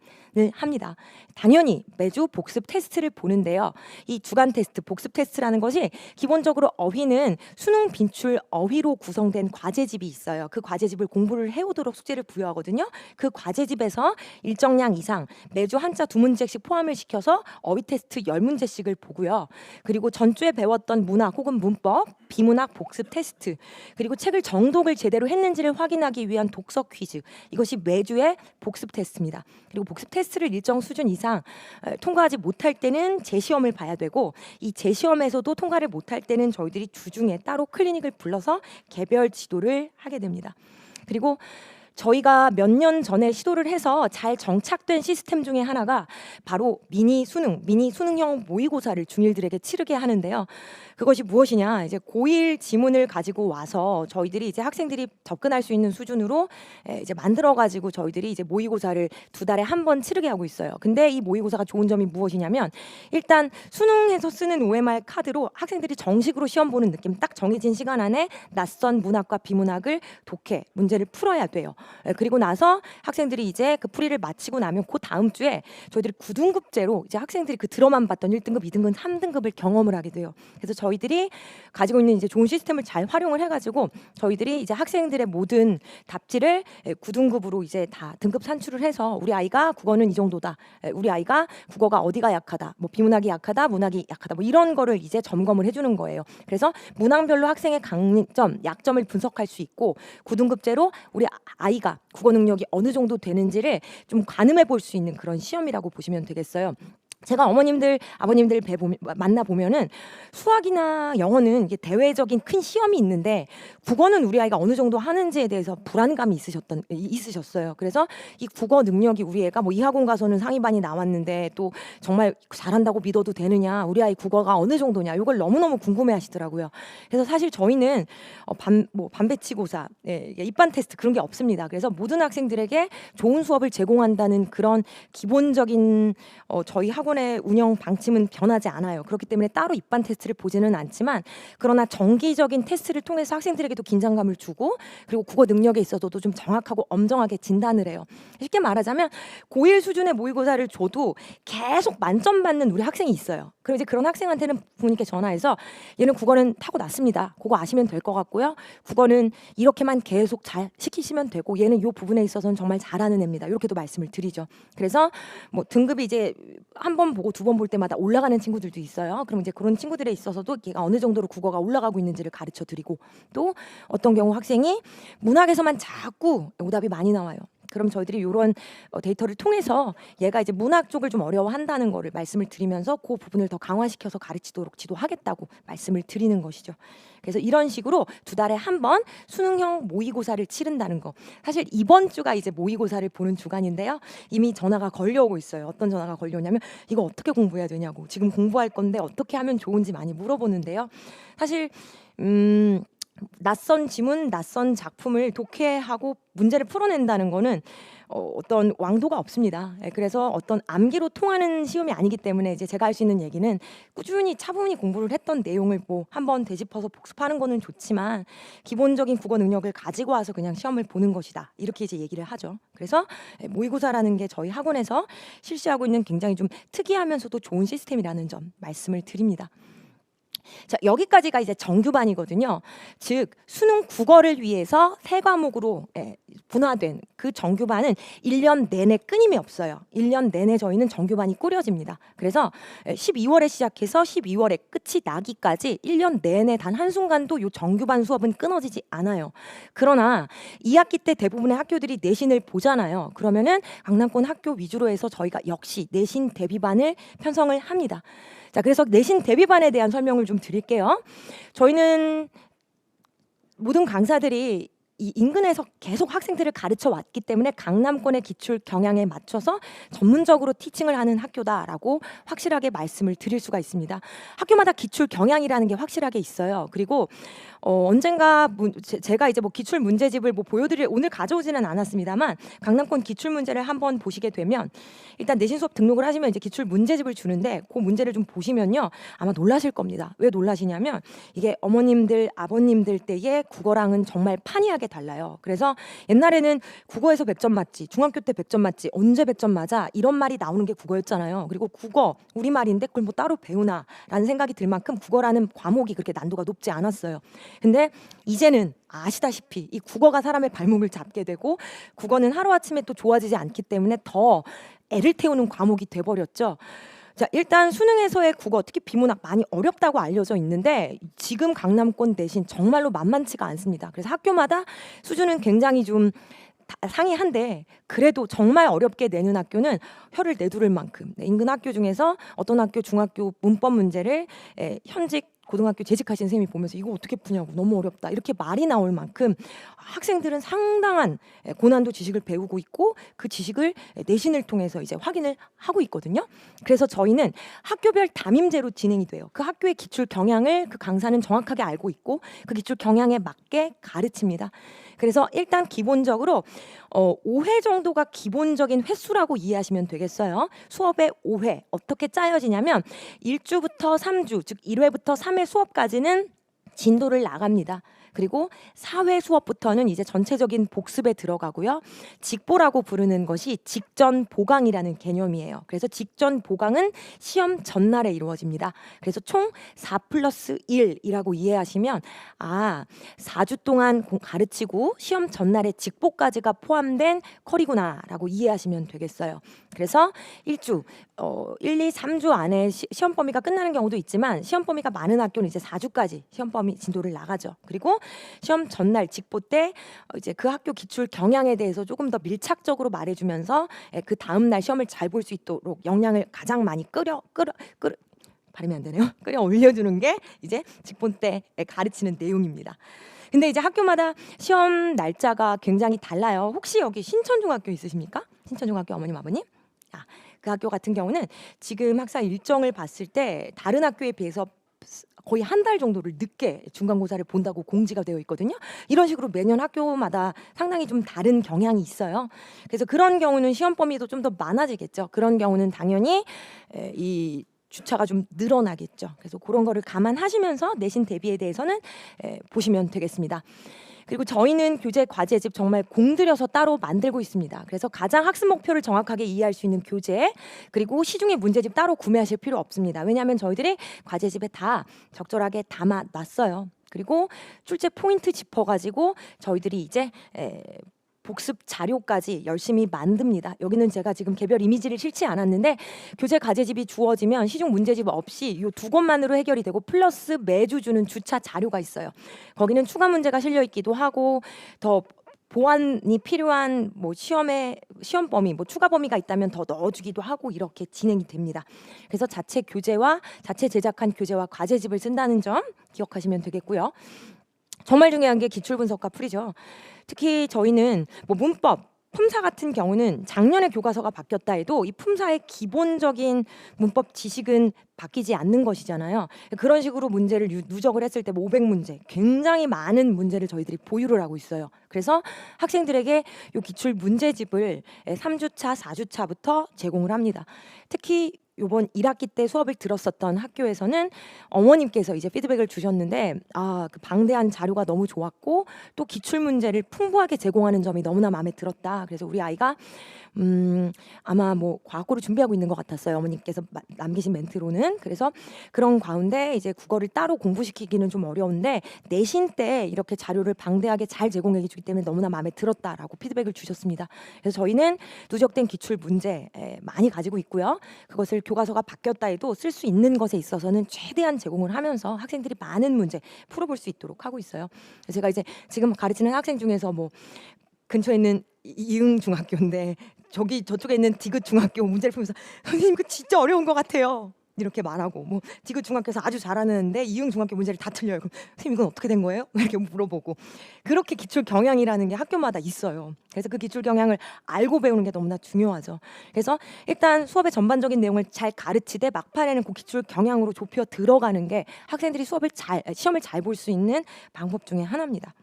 합니다. 당연히 매주 복습 테스트를 보는데요. 이 주간 테스트, 복습 테스트라는 것이 기본적으로 어휘는 수능 빈출 어휘로 구성된 과제집이 있어요. 그 과제집을 공부를 해오도록 숙제를 부여하거든요. 그 과제집에서 일정량 이상 매주 한자 2문제씩 포함을 시켜서 어휘 테스트 10문제씩을 보고요. 그리고 전주에 배웠던 문학 혹은 문법, 비문학 복습 테스트, 그리고 책을 정독을 제대로 했는지를 확인하기 위한 독서 퀴즈, 이것이 매주의 복습 테스트입니다. 그리고 복습 테스트를 일정 수준 이상 통과하지 못할 때는 재시험을 봐야 되고, 이 재시험에서도 통과를 못할 때는 저희들이 주중에 따로 클리닉을 불러서 개별 지도를 하게 됩니다. 그리고 저희가 몇 년 전에 시도를 해서 잘 정착된 시스템 중에 하나가 바로 미니 수능형 모의고사를 중1들에게 치르게 하는데요. 그것이 무엇이냐? 이제 고1 지문을 가지고 와서 저희들이 이제 학생들이 접근할 수 있는 수준으로 이제 만들어 가지고 저희들이 이제 모의고사를 2달에 한 번 치르게 하고 있어요. 근데 이 모의고사가 좋은 점이 무엇이냐면, 일단 수능에서 쓰는 OMR 카드로 학생들이 정식으로 시험 보는 느낌, 딱 정해진 시간 안에 낯선 문학과 비문학을 독해 문제를 풀어야 돼요. 그리고 나서 학생들이 이제 그 풀이를 마치고 나면 그 다음 주에 저희들이 9등급제로 이제 학생들이 그 들어만 봤던 1등급, 2등급, 3등급을 경험을 하게 돼요. 그래서 저희들이 가지고 있는 이제 좋은 시스템을 잘 활용을 해가지고 저희들이 이제 학생들의 모든 답지를 9등급으로 이제 다 등급 산출을 해서 우리 아이가 국어는 이 정도다, 우리 아이가 국어가 어디가 약하다, 뭐 비문학이 약하다, 문학이 약하다, 뭐 이런 거를 이제 점검을 해주는 거예요. 그래서 문항별로 학생의 강점, 약점을 분석할 수 있고, 9등급제로 우리 아이가 국어 능력이 어느 정도 되는지를 좀 가늠해 볼 수 있는 그런 시험이라고 보시면 되겠어요. 제가 어머님들, 아버님들 만나 보면은 수학이나 영어는 이게 대외적인 큰 시험이 있는데 국어는 우리 아이가 어느 정도 하는지에 대해서 불안감이 있으셨어요. 그래서 이 국어 능력이 우리 애가 뭐 이학원 가서는 상위반이 나왔는데 또 정말 잘한다고 믿어도 되느냐, 우리 아이 국어가 어느 정도냐, 이걸 너무너무 궁금해하시더라고요. 그래서 사실 저희는 반배치고사, 입반 테스트 그런 게 없습니다. 그래서 모든 학생들에게 좋은 수업을 제공한다는 그런 기본적인 저희 학원의 운영 방침은 변하지 않아요. 그렇기 때문에 따로 입반 테스트를 보지는 않지만, 그러나 정기적인 테스트를 통해서 학생들에게도 긴장감을 주고, 그리고 국어 능력에 있어서도 좀 정확하고 엄정하게 진단을 해요. 쉽게 말하자면 고1 수준의 모의고사를 줘도 계속 만점 받는 우리 학생이 있어요. 그럼 이제 그런 학생한테는 부모님께 전화해서 얘는 국어는 타고났습니다, 그거 아시면 될 것 같고요, 국어는 이렇게만 계속 잘 시키시면 되고, 얘는 이 부분에 있어서는 정말 잘하는 애입니다, 이렇게도 말씀을 드리죠. 그래서 뭐 등급이 이제 한 번 보고 2번 볼 때마다 올라가는 친구들도 있어요. 그럼 이제 그런 친구들에 있어서도 걔가 어느 정도로 국어가 올라가고 있는지를 가르쳐 드리고, 또 어떤 경우 학생이 문학에서만 자꾸 오답이 많이 나와요. 그럼 저희들이 이런 데이터를 통해서 얘가 이제 문학 쪽을 좀 어려워한다는 거를 말씀을 드리면서 그 부분을 더 강화시켜서 가르치도록 지도하겠다고 말씀을 드리는 것이죠. 그래서 이런 식으로 2달에 한 번 수능형 모의고사를 치른다는 거. 사실 이번 주가 이제 모의고사를 보는 주간인데요. 이미 전화가 걸려오고 있어요. 어떤 전화가 걸려오냐면 이거 어떻게 공부해야 되냐고, 지금 공부할 건데 어떻게 하면 좋은지 많이 물어보는데요. 사실 낯선 지문, 낯선 작품을 독해하고 문제를 풀어낸다는 거는 어떤 왕도가 없습니다. 그래서 어떤 암기로 통하는 시험이 아니기 때문에 이제 제가 할 수 있는 얘기는 꾸준히 차분히 공부를 했던 내용을 뭐 한번 되짚어서 복습하는 거는 좋지만 기본적인 국어 능력을 가지고 와서 그냥 시험을 보는 것이다, 이렇게 이제 얘기를 하죠. 그래서 모의고사라는 게 저희 학원에서 실시하고 있는 굉장히 좀 특이하면서도 좋은 시스템이라는 점 말씀을 드립니다. 자, 여기까지가 이제 정규반이거든요. 즉 수능 국어를 위해서 세 과목으로 분화된 그 정규반은 1년 내내 끊임이 없어요. 1년 내내 저희는 정규반이 꾸려집니다. 그래서 12월에 시작해서 12월에 끝이 나기까지 1년 내내 단 한순간도 이 정규반 수업은 끊어지지 않아요. 그러나 2학기 때 대부분의 학교들이 내신을 보잖아요. 그러면은 강남권 학교 위주로 해서 저희가 역시 내신 대비반을 편성을 합니다. 자, 그래서 내신 대비반에 대한 설명을 좀 드릴게요. 저희는 모든 강사들이 이 인근에서 계속 학생들을 가르쳐 왔기 때문에 강남권의 기출 경향에 맞춰서 전문적으로 티칭을 하는 학교다라고 확실하게 말씀을 드릴 수가 있습니다. 학교마다 기출 경향이라는 게 확실하게 있어요. 그리고 언젠가 제가 이제 뭐 기출 문제집을 뭐 보여드릴 오늘 가져오지는 않았습니다만 강남권 기출 문제를 한번 보시게 되면 일단 내신 수업 등록을 하시면 이제 기출 문제집을 주는데 그 문제를 좀 보시면요 아마 놀라실 겁니다. 왜 놀라시냐면 이게 어머님들 아버님들 때의 국어랑은 정말 판이하게 달라요. 그래서 옛날에는 국어에서 100점 맞지, 중학교 때 100점 맞지, 언제 100점 맞아 이런 말이 나오는 게 국어였잖아요. 그리고 국어 우리말인데 그걸 뭐 따로 배우나라는 생각이 들 만큼 국어라는 과목이 그렇게 난도가 높지 않았어요. 근데 이제는 아시다시피 이 국어가 사람의 발목을 잡게 되고 국어는 하루아침에 또 좋아지지 않기 때문에 더 애를 태우는 과목이 돼버렸죠. 자, 일단 수능에서의 국어, 특히 비문학 많이 어렵다고 알려져 있는데 지금 강남권 내신 정말로 만만치가 않습니다. 그래서 학교마다 수준은 굉장히 좀 상이한데 그래도 정말 어렵게 내는 학교는 혀를 내두를 만큼 인근 학교 중에서 어떤 학교 중학교 문법 문제를 현직 고등학교 재직하신 선생님이 보면서 이거 어떻게 푸냐고 너무 어렵다 이렇게 말이 나올 만큼 학생들은 상당한 고난도 지식을 배우고 있고 그 지식을 내신을 통해서 이제 확인을 하고 있거든요. 그래서 저희는 학교별 담임제로 진행이 돼요. 그 학교의 기출 경향을 그 강사는 정확하게 알고 있고 그 기출 경향에 맞게 가르칩니다. 그래서 일단 기본적으로 5회 정도가 기본적인 횟수라고 이해하시면 되겠어요. 수업의 5회 어떻게 짜여지냐면 1주부터 3주 즉 1회부터 3회 수업까지는 진도를 나갑니다. 그리고 4회 수업부터는 이제 전체적인 복습에 들어가고요. 직보라고 부르는 것이 직전 보강이라는 개념이에요. 그래서 직전 보강은 시험 전날에 이루어집니다. 그래서 총 4+1이라고 이해하시면 4주 동안 가르치고 시험 전날에 직보까지가 포함된 컬이구나라고 이해하시면 되겠어요. 그래서 1주 1, 2, 3주 안에 시험 범위가 끝나는 경우도 있지만 시험 범위가 많은 학교는 이제 4주까지 시험 범위 진도를 나가죠. 그리고 시험 전날 직보 때 이제 그 학교 기출 경향에 대해서 조금 더 밀착적으로 말해주면서 그 다음 날 시험을 잘 볼 수 있도록 역량을 가장 많이 발음이 안 되네요. 끌어 올려주는 게 이제 직보 때 가르치는 내용입니다. 근데 이제 학교마다 시험 날짜가 굉장히 달라요. 혹시 여기 신천중학교 있으십니까? 신천중학교 어머님 아버님? 그 학교 같은 경우는 지금 학사 일정을 봤을 때 다른 학교에 비해서 거의 한 달 정도를 늦게 중간고사를 본다고 공지가 되어 있거든요. 이런 식으로 매년 학교마다 상당히 좀 다른 경향이 있어요. 그래서 그런 경우는 시험 범위도 좀 더 많아지겠죠. 그런 경우는 당연히 이 주차가 좀 늘어나겠죠. 그래서 그런 거를 감안하시면서 내신 대비에 대해서는 보시면 되겠습니다. 그리고 저희는 교재 과제집 정말 공들여서 따로 만들고 있습니다. 그래서 가장 학습 목표를 정확하게 이해할 수 있는 교재 그리고 시중에 문제집 따로 구매하실 필요 없습니다. 왜냐하면 저희들이 과제집에 다 적절하게 담아놨어요. 그리고 출제 포인트 짚어가지고 저희들이 이제 복습 자료까지 열심히 만듭니다. 여기는 제가 지금 개별 이미지를 실지 않았는데 교재 과제집이 주어지면 시중 문제집 없이 이 두 권만으로 해결이 되고 플러스 매주 주는 주차 자료가 있어요. 거기는 추가 문제가 실려 있기도 하고 더 보완이 필요한 뭐 시험 범위, 뭐 추가 범위가 있다면 더 넣어주기도 하고 이렇게 진행이 됩니다. 그래서 자체 제작한 교재와 과제집을 쓴다는 점 기억하시면 되겠고요. 정말 중요한 게 기출 분석과 풀이죠. 특히 저희는 뭐 문법, 품사 같은 경우는 작년에 교과서가 바뀌었다 해도 이 품사의 기본적인 문법 지식은 바뀌지 않는 것이잖아요. 그런 식으로 문제를 누적을 했을 때 500문제, 굉장히 많은 문제를 저희들이 보유를 하고 있어요. 그래서 학생들에게 이 기출 문제집을 3주차, 4주차부터 제공을 합니다. 특히 요번 1학기 때 수업을 들었었던 학교에서는 어머님께서 이제 피드백을 주셨는데 그 방대한 자료가 너무 좋았고 또 기출 문제를 풍부하게 제공하는 점이 너무나 마음에 들었다. 그래서 우리 아이가 아마 뭐 과학고를 준비하고 있는 것 같았어요. 어머님께서 남기신 멘트로는. 그래서 그런 가운데 이제 국어를 따로 공부시키기는 좀 어려운데 내신 때 이렇게 자료를 방대하게 잘 제공해 주기 때문에 너무나 마음에 들었다라고 피드백을 주셨습니다. 그래서 저희는 누적된 기출 문제 많이 가지고 있고요. 그것을 교과서가 바뀌었다 해도 쓸 수 있는 것에 있어서는 최대한 제공을 하면서 학생들이 많은 문제 풀어볼 수 있도록 하고 있어요. 그래서 제가 이제 지금 가르치는 학생 중에서 뭐 근처에 있는 이응 중학교인데 저쪽에 있는 디귿 중학교 문제를 풀면서 선생님 이거 진짜 어려운 것 같아요. 이렇게 말하고 뭐 디귿 중학교에서 아주 잘하는데 이응 중학교 문제를 다 틀려요. 그럼 선생님 이건 어떻게 된 거예요? 이렇게 물어보고 그렇게 기출 경향이라는 게 학교마다 있어요. 그래서 그 기출 경향을 알고 배우는 게 너무나 중요하죠. 그래서 일단 수업의 전반적인 내용을 잘 가르치되 막판에는 그 기출 경향으로 좁혀 들어가는 게 학생들이 시험을 잘 볼 수 있는 방법 중에 하나입니다.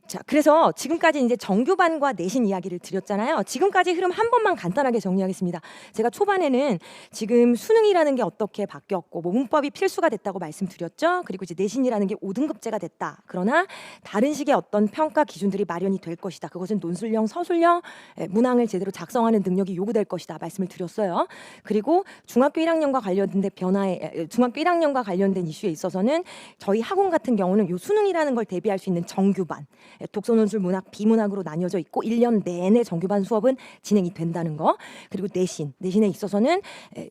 자, 그래서 지금까지 이제 정규반과 내신 이야기를 드렸잖아요. 지금까지 흐름 한 번만 간단하게 정리하겠습니다. 제가 초반에는 지금 수능이라는 게 어떻게 바뀌었고 뭐 문법이 필수가 됐다고 말씀드렸죠. 그리고 이제 내신이라는 게 5등급제가 됐다. 그러나 다른 식의 어떤 평가 기준들이 마련이 될 것이다. 그것은 논술형, 서술형, 문항을 제대로 작성하는 능력이 요구될 것이다. 말씀을 드렸어요. 그리고 중학교 1학년과 관련된 이슈에 있어서는 저희 학원 같은 경우는 요 수능이라는 걸 대비할 수 있는 정규반 독서, 논술, 문학, 비문학으로 나뉘어져 있고 1년 내내 정규반 수업은 진행이 된다는 거. 그리고 내신에 있어서는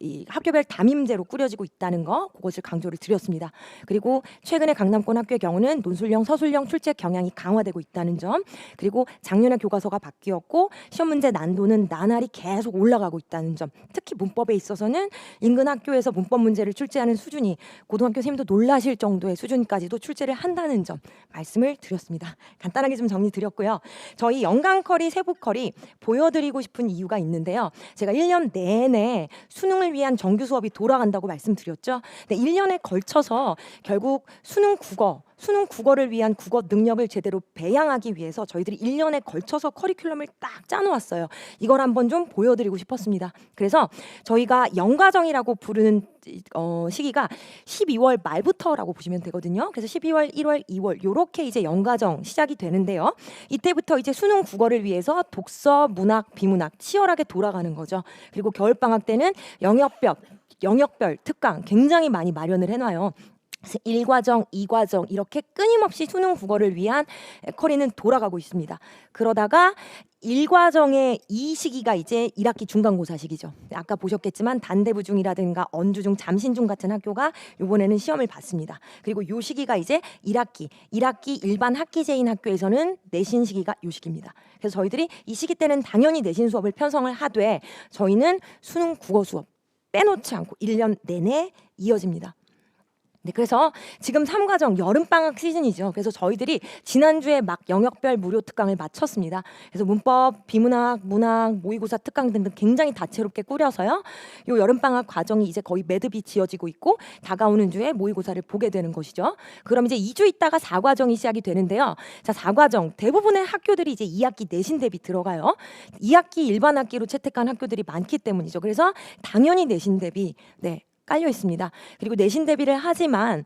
이 학교별 담임제로 꾸려지고 있다는 거, 그것을 강조를 드렸습니다. 그리고 최근에 강남권 학교의 경우는 논술형, 서술형 출제 경향이 강화되고 있다는 점. 그리고 작년에 교과서가 바뀌었고 시험 문제 난도는 나날이 계속 올라가고 있다는 점. 특히 문법에 있어서는 인근 학교에서 문법 문제를 출제하는 수준이 고등학교 선생님도 놀라실 정도의 수준까지도 출제를 한다는 점 말씀을 드렸습니다. 간단하게 좀 정리 드렸고요. 저희 연간 커리, 세부 커리 보여드리고 싶은 이유가 있는데요. 제가 1년 내내 수능을 위한 정규 수업이 돌아간다고 말씀드렸죠. 근데 1년에 걸쳐서 결국 수능 국어를 위한 국어 능력을 제대로 배양하기 위해서 저희들이 1년에 걸쳐서 커리큘럼을 딱 짜놓았어요. 이걸 한번 좀 보여드리고 싶었습니다. 그래서 저희가 연과정이라고 부르는 시기가 12월 말부터라고 보시면 되거든요. 그래서 12월, 1월, 2월 요렇게 이제 연과정 시작이 되는데요. 이때부터 이제 수능 국어를 위해서 독서, 문학, 비문학 치열하게 돌아가는 거죠. 그리고 겨울방학 때는 영역별 특강 굉장히 많이 마련을 해놔요. 1과정, 2과정 이렇게 끊임없이 수능 국어를 위한 커리는 돌아가고 있습니다. 그러다가 1과정의 이 시기가 이제 1학기 중간고사 시기죠. 아까 보셨겠지만 단대부중이라든가 언주중, 잠신중 같은 학교가 이번에는 시험을 봤습니다. 그리고 이 시기가 이제 1학기 일반 학기제인 학교에서는 내신 시기가 이 시기입니다. 그래서 저희들이 이 시기 때는 당연히 내신 수업을 편성을 하되 저희는 수능 국어 수업 빼놓지 않고 1년 내내 이어집니다. 네, 그래서 지금 3과정 여름방학 시즌이죠. 그래서 저희들이 지난주에 막 영역별 무료 특강을 마쳤습니다. 그래서 문법, 비문학, 문학, 모의고사 특강 등등 굉장히 다채롭게 꾸려서요. 이 여름방학 과정이 이제 거의 매듭이 지어지고 있고 다가오는 주에 모의고사를 보게 되는 것이죠. 그럼 이제 2주 있다가 4과정이 시작이 되는데요. 자, 4과정 대부분의 학교들이 이제 2학기 내신 대비 들어가요. 2학기 일반 학기로 채택한 학교들이 많기 때문이죠. 그래서 당연히 내신 대비 깔려 있습니다. 그리고 내신 대비를 하지만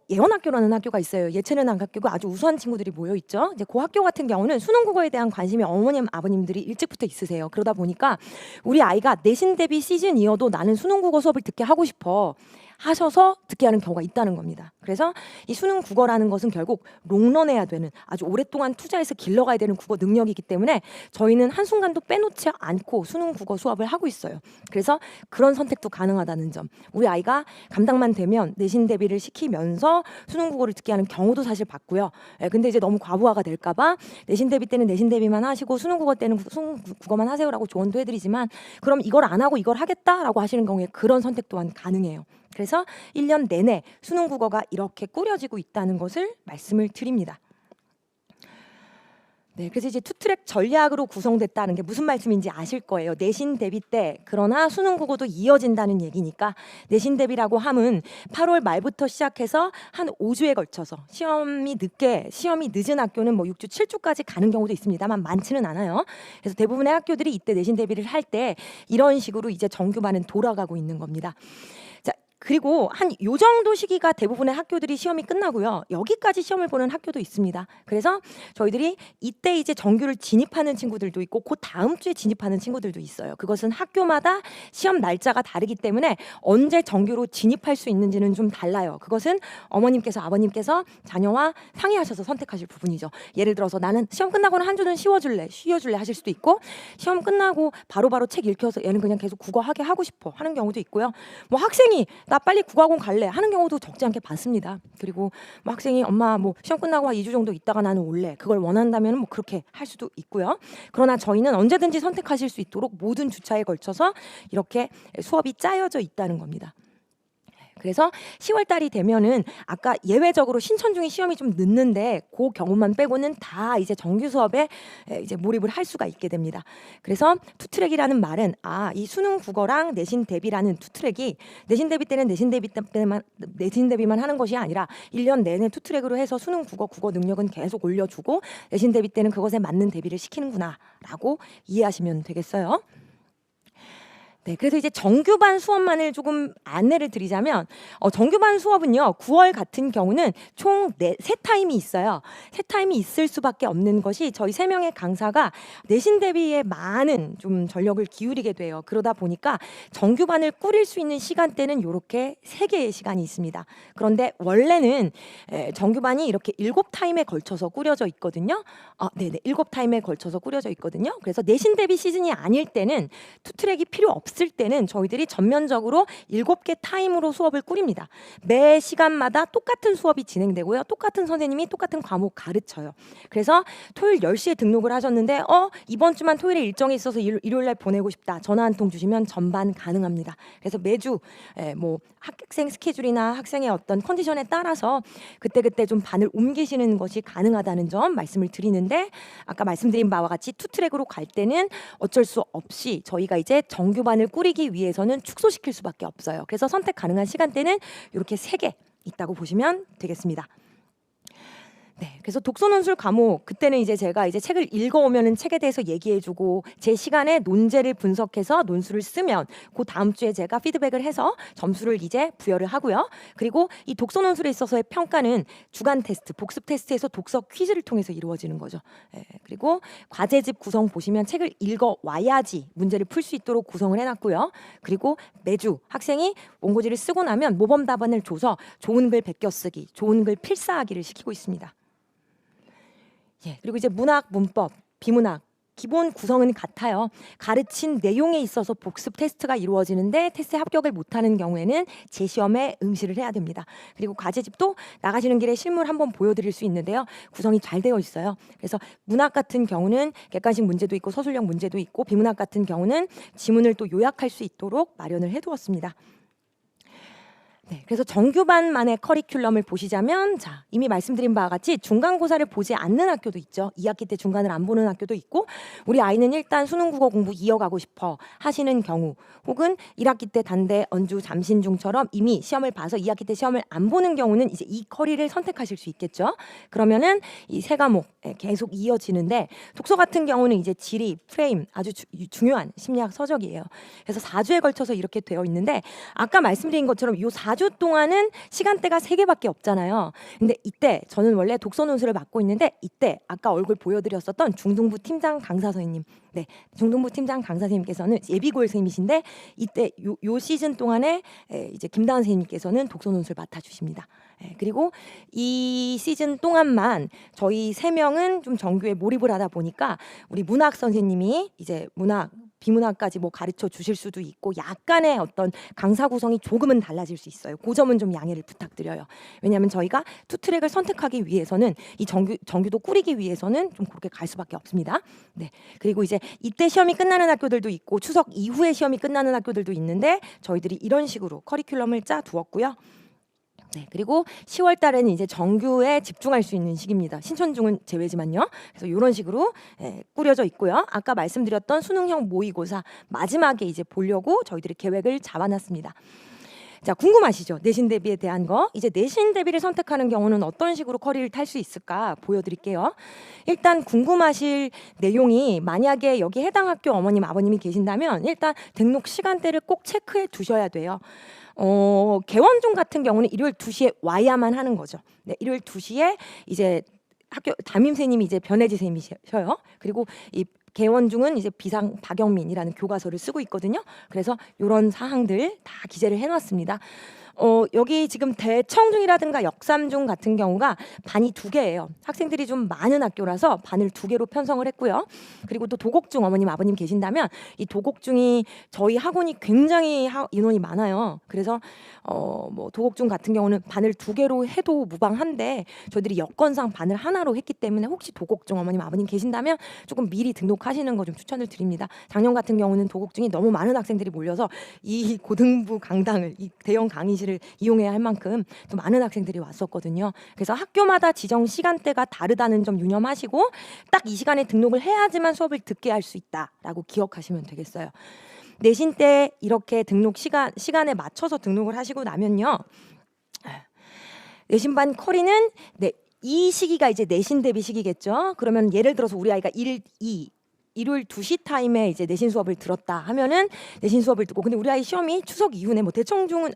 예원학교라는 학교가 있어요. 예체능 학교가 아주 우수한 친구들이 모여 있죠. 이제 그 학교 같은 경우는 수능 국어에 대한 관심이 어머님, 아버님들이 일찍부터 있으세요. 그러다 보니까 우리 아이가 내신 대비 시즌이어도 나는 수능 국어 수업을 듣게 하고 싶어 하셔서 듣게 하는 경우가 있다는 겁니다. 그래서 이 수능 국어라는 것은 결국 롱런해야 되는 아주 오랫동안 투자해서 길러가야 되는 국어 능력이기 때문에 저희는 한순간도 빼놓지 않고 수능 국어 수업을 하고 있어요. 그래서 그런 선택도 가능하다는 점. 우리 아이가 감당만 되면 내신 대비를 시키면서 수능 국어를 듣게 하는 경우도 사실 봤고요. 근데 이제 너무 과부하가 될까 봐 내신 대비 때는 내신 대비만 하시고 수능 국어 때는 수능 국어만 하세요라고 조언도 해드리지만 그럼 이걸 안 하고 이걸 하겠다라고 하시는 경우에 그런 선택 또한 가능해요. 그래서 1년 내내 수능 국어가 이렇게 꾸려지고 있다는 것을 말씀을 드립니다. 네, 그래서 이제 투트랙 전략으로 구성됐다는 게 무슨 말씀인지 아실 거예요. 내신 대비 때 그러나 수능 국어도 이어진다는 얘기니까 내신 대비라고 함은 8월 말부터 시작해서 한 5주에 걸쳐서 시험이 늦은 학교는 뭐 6주, 7주까지 가는 경우도 있습니다만 많지는 않아요. 그래서 대부분의 학교들이 이때 내신 대비를 할 때 이런 식으로 이제 정규반은 돌아가고 있는 겁니다. 자, 그리고 한 요 정도 시기가 대부분의 학교들이 시험이 끝나고요. 여기까지 시험을 보는 학교도 있습니다. 그래서 저희들이 이때 이제 정규를 진입하는 친구들도 있고 그 다음 주에 진입하는 친구들도 있어요. 그것은 학교마다 시험 날짜가 다르기 때문에 언제 정규로 진입할 수 있는지는 좀 달라요. 그것은 어머님께서 아버님께서 자녀와 상의하셔서 선택하실 부분이죠. 예를 들어서 나는 시험 끝나고는 한 주는 쉬어줄래 하실 수도 있고 시험 끝나고 바로바로 책 읽혀서 얘는 그냥 계속 국어 하고 싶어 하는 경우도 있고요. 뭐 학생이 나 빨리 국어학원 갈래 하는 경우도 적지 않게 봤습니다. 그리고 뭐 학생이 엄마 뭐 시험 끝나고 한 2주 정도 있다가 나는 올래 그걸 원한다면 뭐 그렇게 할 수도 있고요. 그러나 저희는 언제든지 선택하실 수 있도록 모든 주차에 걸쳐서 이렇게 수업이 짜여져 있다는 겁니다. 그래서 10월 달이 되면은 아까 예외적으로 신청 중에 시험이 좀 늦는데 그 경우만 빼고는 다 이제 정규 수업에 이제 몰입을 할 수가 있게 됩니다. 그래서 투트랙이라는 말은 이 수능 국어랑 내신 대비라는 투트랙이 내신 대비 때는 내신 대비만 하는 것이 아니라 1년 내내 투트랙으로 해서 수능 국어 능력은 계속 올려주고 내신 대비 때는 그것에 맞는 대비를 시키는구나라고 이해하시면 되겠어요. 네, 그래서 이제 정규반 수업만을 조금 안내를 드리자면 정규반 수업은요 9월 같은 경우는 총 세 타임이 있어요. 세 타임이 있을 수밖에 없는 것이 저희 3명의 강사가 내신 대비에 많은 좀 전력을 기울이게 돼요. 그러다 보니까 정규반을 꾸릴 수 있는 시간대는 이렇게 3개의 시간이 있습니다. 그런데 원래는 정규반이 이렇게 7타임에 걸쳐서 꾸려져 있거든요. 네네, 7타임에 걸쳐서 꾸려져 있거든요. 그래서 내신 대비 시즌이 아닐 때는 투트랙이 필요 없을 때는 저희들이 전면적으로 7개 타임으로 수업을 꾸립니다. 매 시간마다 똑같은 수업이 진행되고요. 똑같은 선생님이 똑같은 과목 가르쳐요. 그래서 토요일 10시에 등록을 하셨는데 이번 주만 토요일에 일정이 있어서 일요일 날 보내고 싶다. 전화 한 통 주시면 전반 가능합니다. 그래서 매주 뭐 학생 스케줄이나 학생의 어떤 컨디션에 따라서 그때그때 좀 반을 옮기시는 것이 가능하다는 점 말씀을 드리는데 아까 말씀드린 바와 같이 투트랙으로 갈 때는 어쩔 수 없이 저희가 이제 정규반을 꾸리기 위해서는 축소시킬 수밖에 없어요. 그래서 선택 가능한 시간대는 이렇게 3개 있다고 보시면 되겠습니다. 네, 그래서 독서 논술 과목 그때는 이제 제가 이제 책을 읽어오면은 책에 대해서 얘기해주고 제 시간에 논제를 분석해서 논술을 쓰면 그 다음 주에 제가 피드백을 해서 점수를 이제 부여를 하고요. 그리고 이 독서 논술에 있어서의 평가는 주간 테스트, 복습 테스트에서 독서 퀴즈를 통해서 이루어지는 거죠. 그리고 과제집 구성 보시면 책을 읽어 와야지 문제를 풀 수 있도록 구성을 해놨고요. 그리고 매주 학생이 원고지를 쓰고 나면 모범 답안을 줘서 좋은 글 베껴쓰기, 좋은 글 필사하기를 시키고 있습니다. 그리고 이제 문학, 문법, 비문학 기본 구성은 같아요. 가르친 내용에 있어서 복습 테스트가 이루어지는데 테스트에 합격을 못하는 경우에는 재시험에 응시를 해야 됩니다. 그리고 과제집도 나가시는 길에 실물 한번 보여드릴 수 있는데요. 구성이 잘 되어 있어요. 그래서 문학 같은 경우는 객관식 문제도 있고 서술형 문제도 있고 비문학 같은 경우는 지문을 또 요약할 수 있도록 마련을 해두었습니다. 네, 그래서 정규반만의 커리큘럼을 보시자면 이미 말씀드린 바와 같이 중간고사를 보지 않는 학교도 있죠. 2학기 때 중간을 안 보는 학교도 있고 우리 아이는 일단 수능 국어 공부 이어가고 싶어 하시는 경우 혹은 1학기 때 단대, 언주, 잠신중처럼 이미 시험을 봐서 2학기 때 시험을 안 보는 경우는 이제 이 커리를 선택하실 수 있겠죠. 그러면은 이 3과목 계속 이어지는데 독서 같은 경우는 이제 지리, 프레임 아주 중요한 심리학 서적이에요. 그래서 4주에 걸쳐서 이렇게 되어 있는데 아까 말씀드린 것처럼 이 4주 동안은 시간대가 3개밖에 없잖아요. 근데 이때 저는 원래 독서 논술을 맡고 있는데 이때 아까 얼굴 보여드렸었던 중등부 팀장 강사 선생님, 중등부 팀장 강사 선생님께서는 예비고일 선생님이신데 이때 요 시즌 동안에 이제 김다은 선생님께서는 독서 논술 맡아주십니다. 그리고 이 시즌 동안만 저희 3명은 좀 정규에 몰입을 하다 보니까 우리 문학 선생님이 이제 비문학까지 뭐 가르쳐 주실 수도 있고 약간의 어떤 강사 구성이 조금은 달라질 수 있어요. 그 점은 좀 양해를 부탁드려요. 왜냐하면 저희가 투트랙을 선택하기 위해서는 이 정규도 꾸리기 위해서는 좀 그렇게 갈 수밖에 없습니다. 네. 그리고 이제 이때 시험이 끝나는 학교들도 있고 추석 이후에 시험이 끝나는 학교들도 있는데 저희들이 이런 식으로 커리큘럼을 짜 두었고요. 네, 그리고 10월 달에는 이제 정규에 집중할 수 있는 시기입니다. 신촌중은 제외지만요. 그래서 이런 식으로 꾸려져 있고요. 아까 말씀드렸던 수능형 모의고사 마지막에 이제 보려고 저희들이 계획을 잡아놨습니다. 자, 궁금하시죠? 내신 대비에 대한 거. 이제 내신 대비를 선택하는 경우는 어떤 식으로 커리를 탈 수 있을까 보여드릴게요. 일단 궁금하실 내용이 만약에 여기 해당 학교 어머님, 아버님이 계신다면 일단 등록 시간대를 꼭 체크해 두셔야 돼요. 개원중 같은 경우는 일요일 2시에 와야만 하는 거죠. 네, 일요일 2시에 이제 학교 담임선생님이 이제 변혜지 선생님이셔요. 그리고 이 개원중은 이제 비상 박영민이라는 교과서를 쓰고 있거든요. 그래서 이런 사항들 다 기재를 해놨습니다. 여기 지금 대청중이라든가 역삼중 같은 경우가 반이 2개예요. 학생들이 좀 많은 학교라서 반을 2개로 편성을 했고요. 그리고 또 도곡중 어머님 아버님 계신다면 이 도곡중이 저희 학원이 굉장히 인원이 많아요. 그래서 뭐 도곡중 같은 경우는 반을 2개로 해도 무방한데 저희들이 여건상 반을 하나로 했기 때문에 혹시 도곡중 어머님 아버님 계신다면 조금 미리 등록하시는 거 좀 추천을 드립니다. 작년 같은 경우는 도곡중이 너무 많은 학생들이 몰려서 이 고등부 강당을 이 대형 강의실 을 이용해야 할 만큼 또 많은 학생들이 왔었거든요. 그래서 학교마다 지정 시간대가 다르다는 점 유념하시고 딱 이 시간에 등록을 해야지만 수업을 듣게 할 수 있다라고 기억하시면 되겠어요. 내신 때 이렇게 등록 시간에 맞춰서 등록을 하시고 나면요. 내신반 커리는 이 시기가 이제 내신 대비 시기겠죠. 그러면 예를 들어서 우리 아이가 일요일 2시 타임에 이제 내신 수업을 들었다 하면은 내신 수업을 듣고 근데 우리 아이 시험이 추석 이후네 뭐 대청중은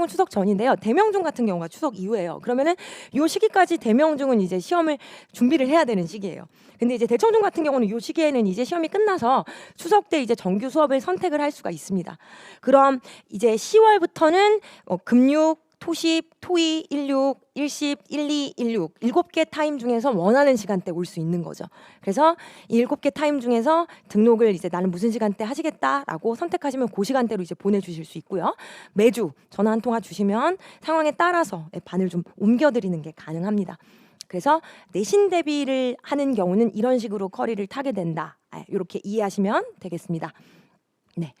추석 전인데요. 대명중 같은 경우가 추석 이후예요. 그러면은 요 시기까지 대명중은 이제 시험을 준비를 해야 되는 시기예요. 근데 이제 대청중 같은 경우는 요 시기에는 이제 시험이 끝나서 추석 때 이제 정규 수업을 선택을 할 수가 있습니다. 그럼 이제 10월부터는 금육 토십, 토이, 일육, 일십, 일이, 일육 7개 타임 중에서 원하는 시간대 올 수 있는 거죠. 그래서 이 7개 타임 중에서 등록을 이제 나는 무슨 시간대 하시겠다라고 선택하시면 그 시간대로 이제 보내주실 수 있고요. 매주 전화 한 통화 주시면 상황에 따라서 반을 좀 옮겨드리는 게 가능합니다. 그래서 내신 대비를 하는 경우는 이런 식으로 커리를 타게 된다. 이렇게 이해하시면 되겠습니다. 네.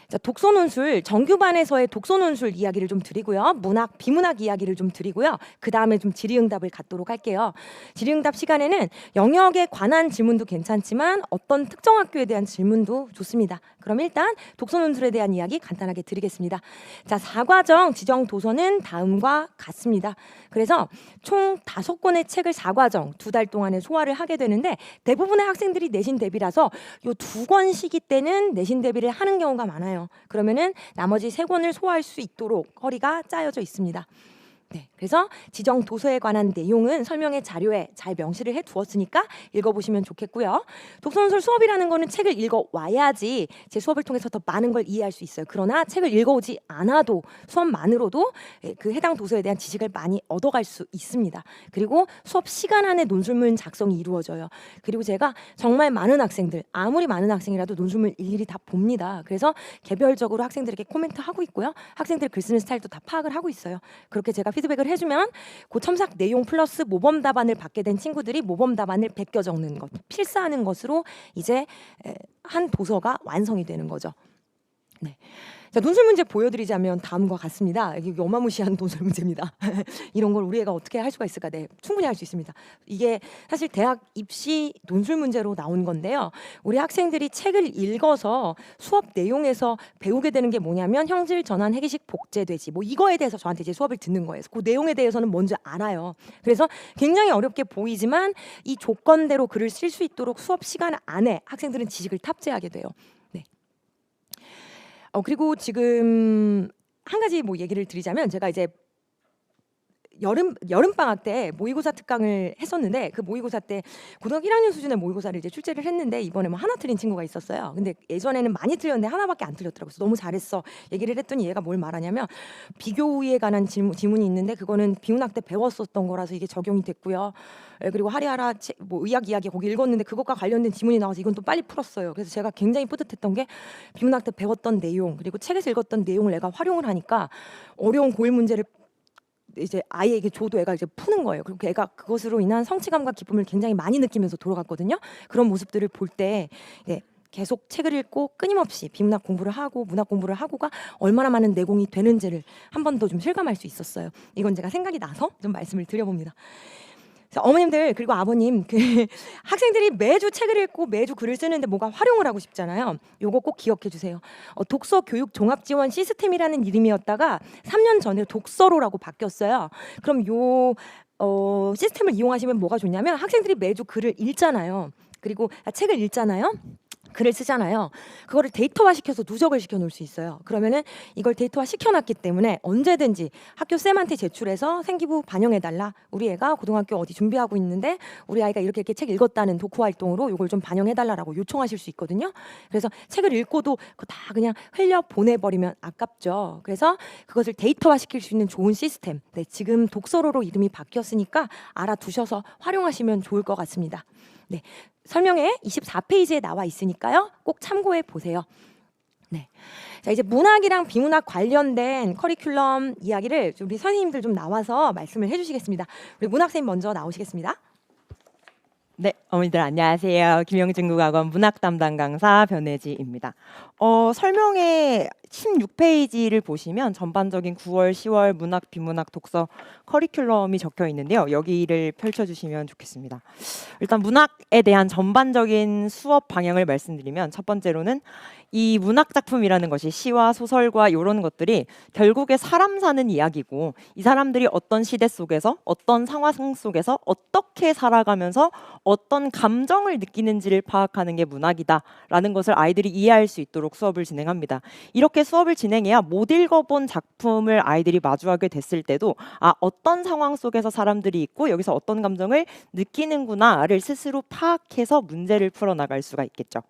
자, 독서 논술 정규반에서의 독서 논술 이야기를 좀 드리고요. 문학, 비문학 이야기를 좀 드리고요. 그 다음에 좀 질의응답을 갖도록 할게요. 질의응답 시간에는 영역에 관한 질문도 괜찮지만 어떤 특정 학교에 대한 질문도 좋습니다. 그럼 일단 독서 논술에 대한 이야기 간단하게 드리겠습니다. 자, 4과정 지정 도서는 다음과 같습니다. 그래서 총 5권의 책을 4과정 2달 동안에 소화를 하게 되는데 대부분의 학생들이 내신 대비라서 요 2권시기 때는 내신 대비를 하는 경우가 많아요. 그러면은 나머지 3권을 소화할 수 있도록 허리가 짜여져 있습니다. 네, 그래서 지정 도서에 관한 내용은 설명의 자료에 잘 명시를 해두었으니까 읽어보시면 좋겠고요. 독서논술 수업이라는 거는 책을 읽어와야지 제 수업을 통해서 더 많은 걸 이해할 수 있어요. 그러나 책을 읽어오지 않아도 수업만으로도 그 해당 도서에 대한 지식을 많이 얻어갈 수 있습니다. 그리고 수업 시간 안에 논술문 작성이 이루어져요. 그리고 제가 정말 많은 학생들, 아무리 많은 학생이라도 논술문 일일이 다 봅니다. 그래서 개별적으로 학생들에게 코멘트하고 있고요. 학생들 글 쓰는 스타일도 다 파악을 하고 있어요. 그렇게 제가 피드백을 해주면 그 첨삭 내용 플러스 모범 답안을 받게 된 친구들이 모범 답안을 베껴 적는 것, 필사하는 것으로 이제 한 도서가 완성이 되는 거죠. 네. 자, 논술 문제 보여드리자면 다음과 같습니다. 이게 어마무시한 논술 문제입니다. 이런 걸 우리 애가 어떻게 할 수가 있을까? 네, 충분히 할 수 있습니다. 이게 사실 대학 입시 논술 문제로 나온 건데요. 우리 학생들이 책을 읽어서 수업 내용에서 배우게 되는 게 뭐냐면 형질, 전환, 해기식, 복제, 돼지 뭐 이거에 대해서 저한테 이제 수업을 듣는 거예요. 그 내용에 대해서는 뭔지 알아요. 그래서 굉장히 어렵게 보이지만 이 조건대로 글을 쓸 수 있도록 수업 시간 안에 학생들은 지식을 탑재하게 돼요. 그리고 지금 한 가지 뭐 얘기를 드리자면 제가 이제 여름 방학 때 모의고사 특강을 했었는데 그 모의고사 때 고등학교 1학년 수준의 모의고사를 이제 출제를 했는데 이번에 뭐 하나 틀린 친구가 있었어요. 근데 예전에는 많이 틀렸는데 하나밖에 안 틀렸더라고요. 그래서 너무 잘했어 얘기를 했더니 얘가 뭘 말하냐면 비교우에 관한 지문이 있는데 그거는 비문학 때 배웠었던 거라서 이게 적용이 됐고요. 그리고 하리하라 뭐 의학 이야기 거기 읽었는데 그것과 관련된 지문이 나와서 이건 또 빨리 풀었어요. 그래서 제가 굉장히 뿌듯했던 게 비문학 때 배웠던 내용 그리고 책에서 읽었던 내용을 내가 활용을 하니까 어려운 고일 문제를 이제 아이에게 줘도 애가 이제 푸는 거예요. 그리고 애가 그것으로 인한 성취감과 기쁨을 굉장히 많이 느끼면서 돌아갔거든요. 그런 모습들을 볼 때 계속 책을 읽고 끊임없이 비문학 공부를 하고 문학 공부를 하고가 얼마나 많은 내공이 되는지를 한 번 더 좀 실감할 수 있었어요. 이건 제가 생각이 나서 좀 말씀을 드려봅니다. 어머님들 그리고 아버님 학생들이 매주 책을 읽고 매주 글을 쓰는데 뭔가 활용을 하고 싶잖아요. 요거 꼭 기억해 주세요. 독서 교육 종합 지원 시스템이라는 이름이었다가 3년 전에 독서로라고 바뀌었어요. 그럼 요 시스템을 이용하시면 뭐가 좋냐면 학생들이 매주 글을 읽잖아요. 그리고 책을 읽잖아요. 글을 쓰잖아요. 그거를 데이터화 시켜서 누적을 시켜 놓을 수 있어요. 그러면은 이걸 데이터화 시켜놨기 때문에 언제든지 학교 쌤한테 제출해서 생기부 반영해달라. 우리 애가 고등학교 어디 준비하고 있는데 우리 아이가 이렇게 책 읽었다는 독후 활동으로 이걸 좀 반영해달라고 요청하실 수 있거든요. 그래서 책을 읽고도 그거 다 그냥 흘려 보내버리면 아깝죠. 그래서 그것을 데이터화 시킬 수 있는 좋은 시스템. 네, 지금 독서로로 이름이 바뀌었으니까 알아두셔서 활용하시면 좋을 것 같습니다. 네, 설명에 24페이지에 나와 있으니까요. 꼭 참고해 보세요. 네. 자, 이제 문학이랑 비문학 관련된 커리큘럼 이야기를 우리 선생님들 좀 나와서 말씀을 해주시겠습니다. 우리 문학 선생님 먼저 나오시겠습니다. 네, 어머니들 안녕하세요. 김영진국악원 문학 담당 강사 변혜지입니다. 설명의 16페이지를 보시면 전반적인 9월, 10월 문학, 비문학, 독서 커리큘럼이 적혀 있는데요. 여기를 펼쳐주시면 좋겠습니다. 일단 문학에 대한 전반적인 수업 방향을 말씀드리면 첫 번째로는 이 문학 작품이라는 것이 시와 소설과 이런 것들이 결국에 사람 사는 이야기고 이 사람들이 어떤 시대 속에서 어떤 상황 속에서 어떻게 살아가면서 어떤 감정을 느끼는지를 파악하는 게 문학이다라는 것을 아이들이 이해할 수 있도록 수업을 진행합니다. 이렇게 수업을 진행해야 못 읽어본 작품을 아이들이 마주하게 됐을 때도 어떤 상황 속에서 사람들이 있고 여기서 어떤 감정을 느끼는구나를 스스로 파악해서 문제를 풀어나갈 수가 있겠죠.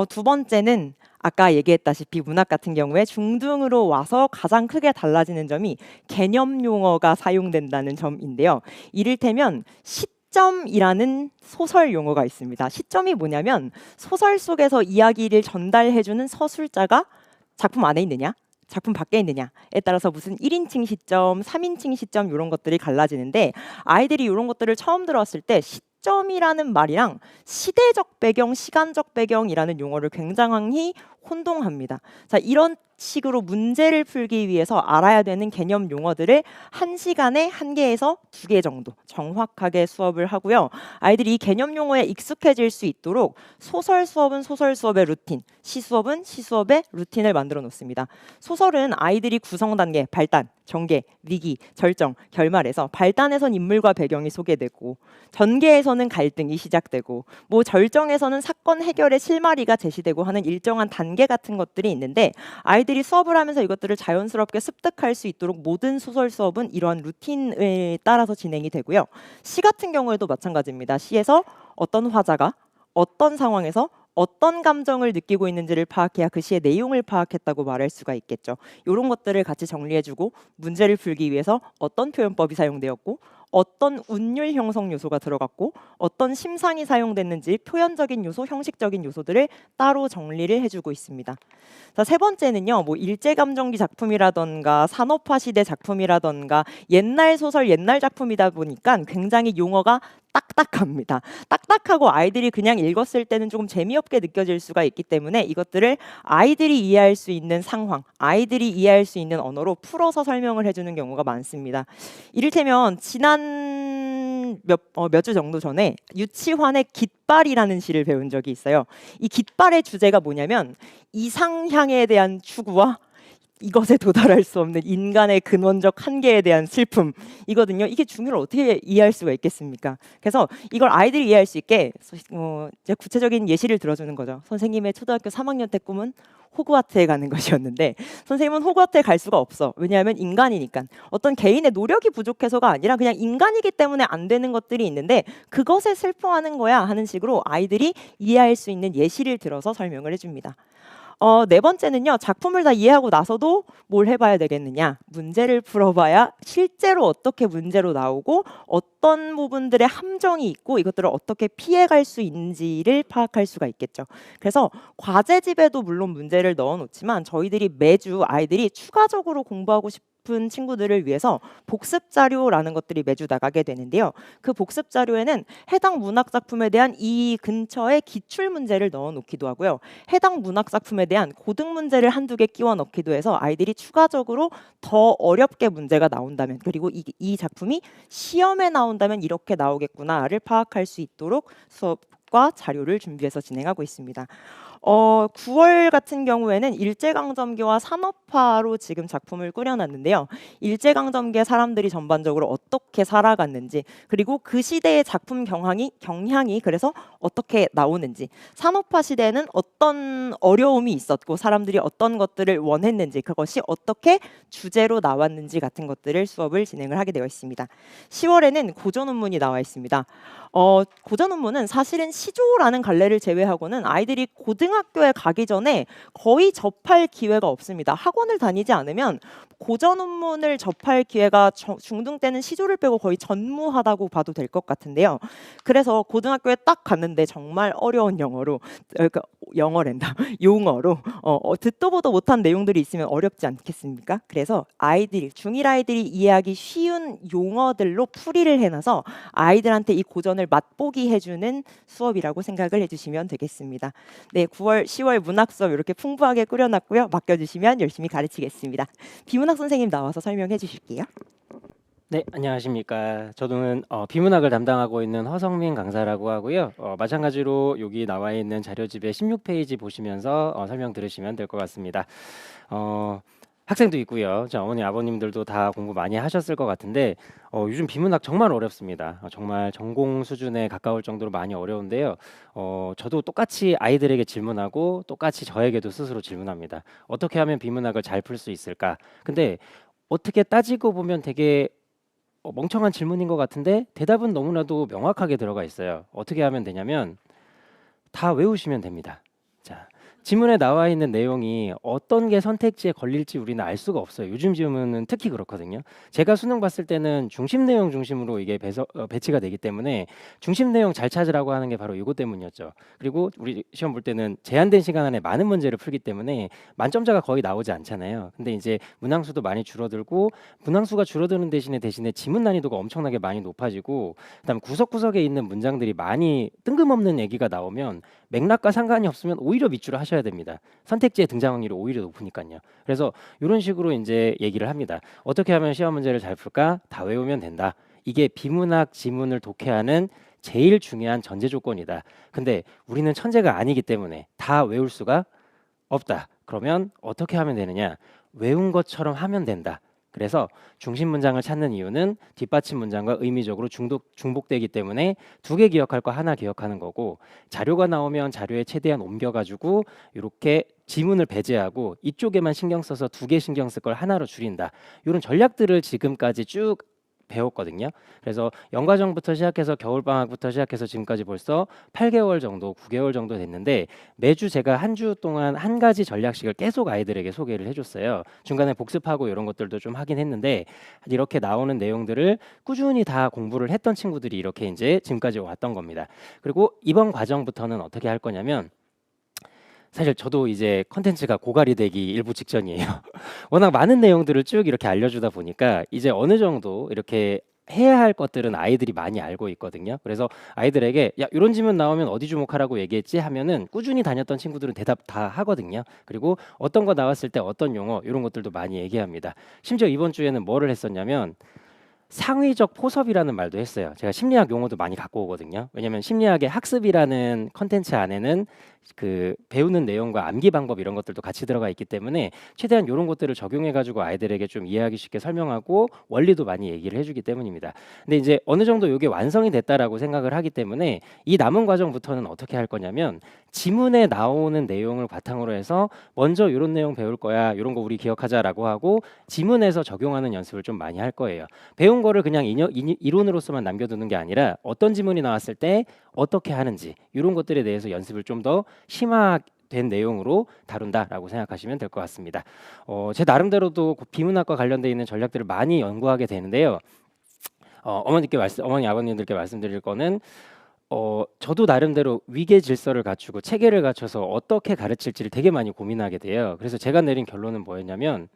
두 번째는 아까 얘기했다시피 문학 같은 경우에 중등으로 와서 가장 크게 달라지는 점이 개념 용어가 사용된다는 점인데요. 이를테면 시점이라는 소설 용어가 있습니다. 시점이 뭐냐면 소설 속에서 이야기를 전달해주는 서술자가 작품 안에 있느냐 작품 밖에 있느냐에 따라서 무슨 1인칭 시점, 3인칭 시점 이런 것들이 갈라지는데 아이들이 이런 것들을 처음 들었을 때 시점이라는 말이랑 시대적 배경, 시간적 배경이라는 용어를 굉장히 혼동합니다. 자, 이런 식으로 문제를 풀기 위해서 알아야 되는 개념 용어들을 1시간에 1개에서 2개 정도 정확하게 수업을 하고요. 아이들이 이 개념 용어에 익숙해질 수 있도록 소설 수업은 소설 수업의 루틴, 시 수업은 시 수업의 루틴을 만들어 놓습니다. 소설은 아이들이 구성 단계, 발단, 전개, 위기, 절정, 결말에서 발단에선 인물과 배경이 소개되고 전개에서는 갈등이 시작되고 절정에서는 사건 해결의 실마리가 제시되고 하는 일정한 단계 같은 것들이 있는데 아이들이 수업을 하면서 이것들을 자연스럽게 습득할 수 있도록 모든 소설 수업은 이러한 루틴에 따라서 진행이 되고요. 시 같은 경우에도 마찬가지입니다. 시에서 어떤 화자가 어떤 상황에서 어떤 감정을 느끼고 있는지를 파악해야 그 시의 내용을 파악했다고 말할 수가 있겠죠. 이런 것들을 같이 정리해주고 문제를 풀기 위해서 어떤 표현법이 사용되었고 어떤 운율 형성 요소가 들어갔고 어떤 심상이 사용됐는지 표현적인 요소, 형식적인 요소들을 따로 정리를 해주고 있습니다. 자, 세 번째는요. 일제감정기 작품이라던가 산업화 시대 작품이라던가 옛날 소설, 옛날 작품이다 보니까 굉장히 용어가 딱딱합니다. 딱딱하고 아이들이 그냥 읽었을 때는 조금 재미없게 느껴질 수가 있기 때문에 이것들을 아이들이 이해할 수 있는 상황, 아이들이 이해할 수 있는 언어로 풀어서 설명을 해주는 경우가 많습니다. 이를테면 지난 몇 주 정도 전에 유치환의 깃발이라는 시를 배운 적이 있어요. 이 깃발의 주제가 뭐냐면 이상향에 대한 추구와 이것에 도달할 수 없는 인간의 근원적 한계에 대한 슬픔이거든요. 이게 중요를 어떻게 이해할 수가 있겠습니까? 그래서 이걸 아이들이 이해할 수 있게 이제 구체적인 예시를 들어주는 거죠. 선생님의 초등학교 3학년 때 꿈은 호그와트에 가는 것이었는데 선생님은 호그와트에 갈 수가 없어. 왜냐하면 인간이니까. 어떤 개인의 노력이 부족해서가 아니라 그냥 인간이기 때문에 안 되는 것들이 있는데 그것에 슬퍼하는 거야 하는 식으로 아이들이 이해할 수 있는 예시를 들어서 설명을 해줍니다. 네 번째는요. 작품을 다 이해하고 나서도 뭘 해봐야 되겠느냐. 문제를 풀어봐야 실제로 어떻게 문제로 나오고 어떤 부분들의 함정이 있고 이것들을 어떻게 피해갈 수 있는지를 파악할 수가 있겠죠. 그래서 과제집에도 물론 문제를 넣어놓지만 저희들이 매주 아이들이 추가적으로 공부하고 싶은 싶은 친구들을 위해서 복습 자료라는 것들이 매주 나가게 되는데요. 그 복습 자료에는 해당 문학 작품에 대한 이 근처에 기출 문제를 넣어 놓기도 하고요. 해당 문학 작품에 대한 고등 문제를 한두 개 끼워 넣기도 해서 아이들이 추가적으로 더 어렵게 문제가 나온다면, 그리고 이 작품이 시험에 나온다면 이렇게 나오겠구나를 파악할 수 있도록 수업과 자료를 준비해서 진행하고 있습니다. 9월 같은 경우에는 일제강점기와 산업화로 지금 작품을 꾸려놨는데요. 일제강점기의 사람들이 전반적으로 어떻게 살아갔는지, 그리고 그 시대의 작품 경향이 그래서 어떻게 나오는지, 산업화 시대에는 어떤 어려움이 있었고 사람들이 어떤 것들을 원했는지, 그것이 어떻게 주제로 나왔는지 같은 것들을 수업을 진행을 하게 되어 있습니다. 10월에는 고전논문이 나와 있습니다. 고전논문은 사실은 시조라는 갈래를 제외하고는 아이들이 고등학교에 가기 전에 거의 접할 기회가 없습니다. 학원을 다니지 않으면 고전논문을 접할 기회가 중등 때는 시조를 빼고 거의 전무하다고 봐도 될 것 같은데요. 그래서 고등학교에 딱 갔는데 정말 어려운 영어랜다 용어로 듣도 보도 못한 내용들이 있으면 어렵지 않겠습니까? 그래서 중1 아이들이 이해하기 쉬운 용어들로 풀이를 해놔서 아이들한테 이 고전을 맛보기 해주는 수업이라고 생각을 해주시면 되겠습니다. 네, 9월, 10월 문학 수업 이렇게 풍부하게 꾸려놨고요. 맡겨주시면 열심히 가르치겠습니다. 비문학 선생님 나와서 설명해 주실게요. 네, 안녕하십니까. 저는 비문학을 담당하고 있는 허성민 강사라고 하고요. 마찬가지로 여기 나와 있는 자료집의 16페이지 보시면서 설명 들으시면 될 것 같습니다. 학생도 있고요. 어머니, 아버님들도 다 공부 많이 하셨을 것 같은데 요즘 비문학 정말 어렵습니다. 정말 전공 수준에 가까울 정도로 많이 어려운데요. 저도 똑같이 아이들에게 질문하고 똑같이 저에게도 스스로 질문합니다. 어떻게 하면 비문학을 잘 풀 수 있을까? 근데 어떻게 따지고 보면 되게 멍청한 질문인 것 같은데 대답은 너무나도 명확하게 들어가 있어요. 어떻게 하면 되냐면 다 외우시면 됩니다. 자, 지문에 나와 있는 내용이 어떤 게 선택지에 걸릴지 우리는 알 수가 없어요. 요즘 질문은 특히 그렇거든요. 제가 수능 봤을 때는 중심 내용 중심으로 이게 배치가 되기 때문에 중심 내용 잘 찾으라고 하는 게 바로 이것 때문이었죠. 그리고 우리 시험 볼 때는 제한된 시간 안에 많은 문제를 풀기 때문에 만점자가 거의 나오지 않잖아요. 근데 이제 문항수도 많이 줄어들고 문항수가 줄어드는 대신에 지문 난이도가 엄청나게 많이 높아지고 그다음 구석구석에 있는 문장들이 많이 뜬금없는 얘기가 나오면 맥락과 상관이 없으면 오히려 밑줄을 하셔야 됩니다. 선택지의 등장 확률이 오히려 높으니까요. 그래서 이런 식으로 이제 얘기를 합니다. 어떻게 하면 시험 문제를 잘 풀까? 다 외우면 된다. 이게 비문학 지문을 독해하는 제일 중요한 전제 조건이다. 근데 우리는 천재가 아니기 때문에 다 외울 수가 없다. 그러면 어떻게 하면 되느냐? 외운 것처럼 하면 된다. 그래서 중심 문장을 찾는 이유는 뒷받침 문장과 의미적으로 중복되기 때문에 두 개 기억할 거 하나 기억하는 거고, 자료가 나오면 자료에 최대한 옮겨가지고 이렇게 지문을 배제하고 이쪽에만 신경 써서 두 개 신경 쓸 걸 하나로 줄인다. 이런 전략들을 지금까지 쭉 배웠거든요. 그래서 연과정부터 시작해서 겨울방학부터 시작해서 지금까지 벌써 8개월 정도, 9개월 정도 됐는데 매주 제가 한 주 동안 한 가지 전략씩을 계속 아이들에게 소개를 해줬어요. 중간에 복습하고 이런 것들도 좀 하긴 했는데 이렇게 나오는 내용들을 꾸준히 다 공부를 했던 친구들이 이렇게 이제 지금까지 왔던 겁니다. 그리고 이번 과정부터는 어떻게 할 거냐면, 사실 저도 이제 컨텐츠가 고갈이 되기 일부 직전이에요. 워낙 많은 내용들을 쭉 이렇게 알려주다 보니까 이제 어느 정도 이렇게 해야 할 것들은 아이들이 많이 알고 있거든요. 그래서 아이들에게 야, 이런 질문 나오면 어디 주목하라고 얘기했지 하면은 꾸준히 다녔던 친구들은 대답 다 하거든요. 그리고 어떤 거 나왔을 때 어떤 용어 이런 것들도 많이 얘기합니다. 심지어 이번 주에는 뭐를 했었냐면 상위적 포섭이라는 말도 했어요. 제가 심리학 용어도 많이 갖고 오거든요. 왜냐하면 심리학의 학습이라는 컨텐츠 안에는 그 배우는 내용과 암기 방법 이런 것들도 같이 들어가 있기 때문에 최대한 이런 것들을 적용해 가지고 아이들에게 좀 이해하기 쉽게 설명하고 원리도 많이 얘기를 해주기 때문입니다. 근데 이제 어느 정도 이게 완성이 됐다라고 생각을 하기 때문에 이 남은 과정부터는 어떻게 할 거냐면 지문에 나오는 내용을 바탕으로 해서 먼저 이런 내용 배울 거야, 이런 거 우리 기억하자라고 하고 지문에서 적용하는 연습을 좀 많이 할 거예요. 배운 거를 그냥 이론으로서만 남겨두는 게 아니라 어떤 지문이 나왔을 때 어떻게 하는지 이런 것들에 대해서 연습을 좀 더 심화된 내용으로 다룬다라고 생각하시면 될 것 같습니다. 제 나름대로도 비문학과 관련돼 있는 전략들을 많이 연구하게 되는데요. 어머니 아버님들께 말씀드릴 거는 저도 나름대로 위계 질서를 갖추고 체계를 갖춰서 어떻게 가르칠지를 되게 많이 고민하게 돼요. 그래서 제가 내린 결론은 뭐였냐면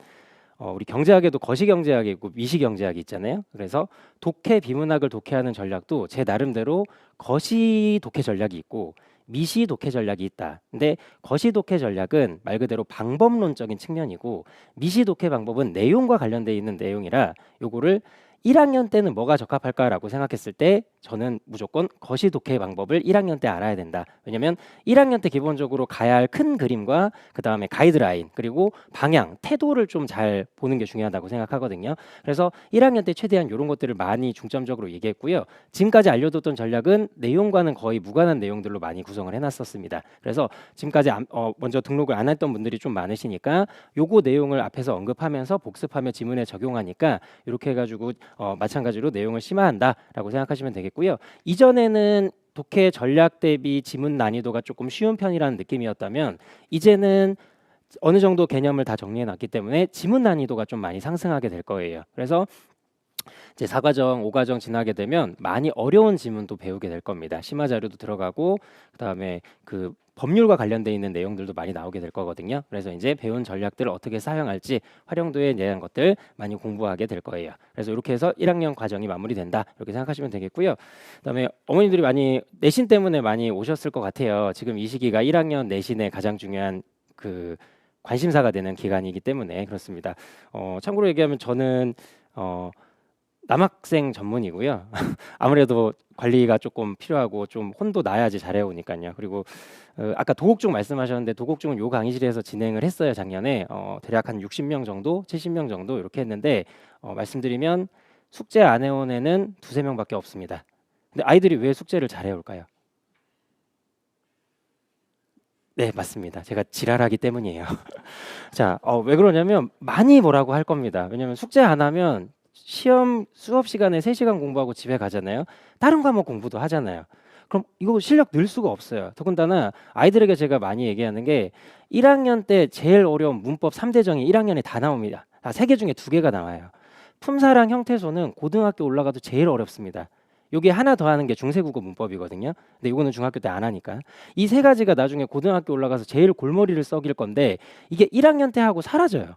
우리 경제학에도 거시경제학이 있고 미시경제학이 있잖아요. 그래서 독해 비문학을 독해하는 전략도 제 나름대로 거시 독해 전략이 있고 미시 독해 전략이 있다. 근데 거시 독해 전략은 말 그대로 방법론적인 측면이고 미시 독해 방법은 내용과 관련돼 있는 내용이라 요거를 1학년 때는 뭐가 적합할까라고 생각했을 때 저는 무조건 거시 독해 방법을 1학년 때 알아야 된다. 왜냐면 1학년 때 기본적으로 가야 할 큰 그림과 그다음에 가이드라인 그리고 방향, 태도를 좀 잘 보는 게 중요하다고 생각하거든요. 그래서 1학년 때 최대한 이런 것들을 많이 중점적으로 얘기했고요. 지금까지 알려뒀던 전략은 내용과는 거의 무관한 내용들로 많이 구성을 해놨었습니다. 그래서 지금까지 먼저 등록을 안 했던 분들이 좀 많으시니까 요거 내용을 앞에서 언급하면서 복습하며 지문에 적용하니까 이렇게 해가지고 마찬가지로 내용을 심화한다라고 생각하시면 되겠고요. 이전에는 독해 전략 대비 지문 난이도가 조금 쉬운 편이라는 느낌이었다면 이제는 어느 정도 개념을 다 정리해 놨기 때문에 지문 난이도가 좀 많이 상승하게 될 거예요. 그래서 이제 4과정, 5과정 지나게 되면 많이 어려운 지문도 배우게 될 겁니다. 심화 자료도 들어가고 그다음에 그 법률과 관련돼 있는 내용들도 많이 나오게 될 거거든요. 그래서 이제 배운 전략들을 어떻게 사용할지 활용도에 대한 것들 많이 공부하게 될 거예요. 그래서 이렇게 해서 1학년 과정이 마무리된다. 이렇게 생각하시면 되겠고요. 그다음에 어머님들이 많이 내신 때문에 많이 오셨을 것 같아요. 지금 이 시기가 1학년 내신의 가장 중요한 그 관심사가 되는 기간이기 때문에 그렇습니다. 참고로 얘기하면 저는 남학생 전문이고요. 아무래도 관리가 조금 필요하고 좀 혼도 나야지 잘해오니까요. 그리고 아까 도곡중 말씀하셨는데 도곡중은 요 강의실에서 진행을 했어요. 작년에 대략 한 60명 정도, 70명 정도 이렇게 했는데 말씀드리면 숙제 안 해온 애는 2~3명밖에 없습니다. 근데 아이들이 왜 숙제를 잘해올까요? 네, 맞습니다. 제가 지랄하기 때문이에요. 자, 왜 그러냐면 많이 뭐라고 할 겁니다. 왜냐면 숙제 안 하면 시험 수업 시간에 3시간 공부하고 집에 가잖아요. 다른 과목 공부도 하잖아요. 그럼 이거 실력 늘 수가 없어요. 더군다나 아이들에게 제가 많이 얘기하는 게 1학년 때 제일 어려운 문법 3대정이 1학년에 다 나옵니다. 3개 중에 2개가 나와요. 품사랑 형태소는 고등학교 올라가도 제일 어렵습니다. 요게 하나 더 하는 게 중세국어 문법이거든요. 근데 이거는 중학교 때 안 하니까. 이 3가지가 나중에 고등학교 올라가서 제일 골머리를 썩일 건데 이게 1학년 때 하고 사라져요.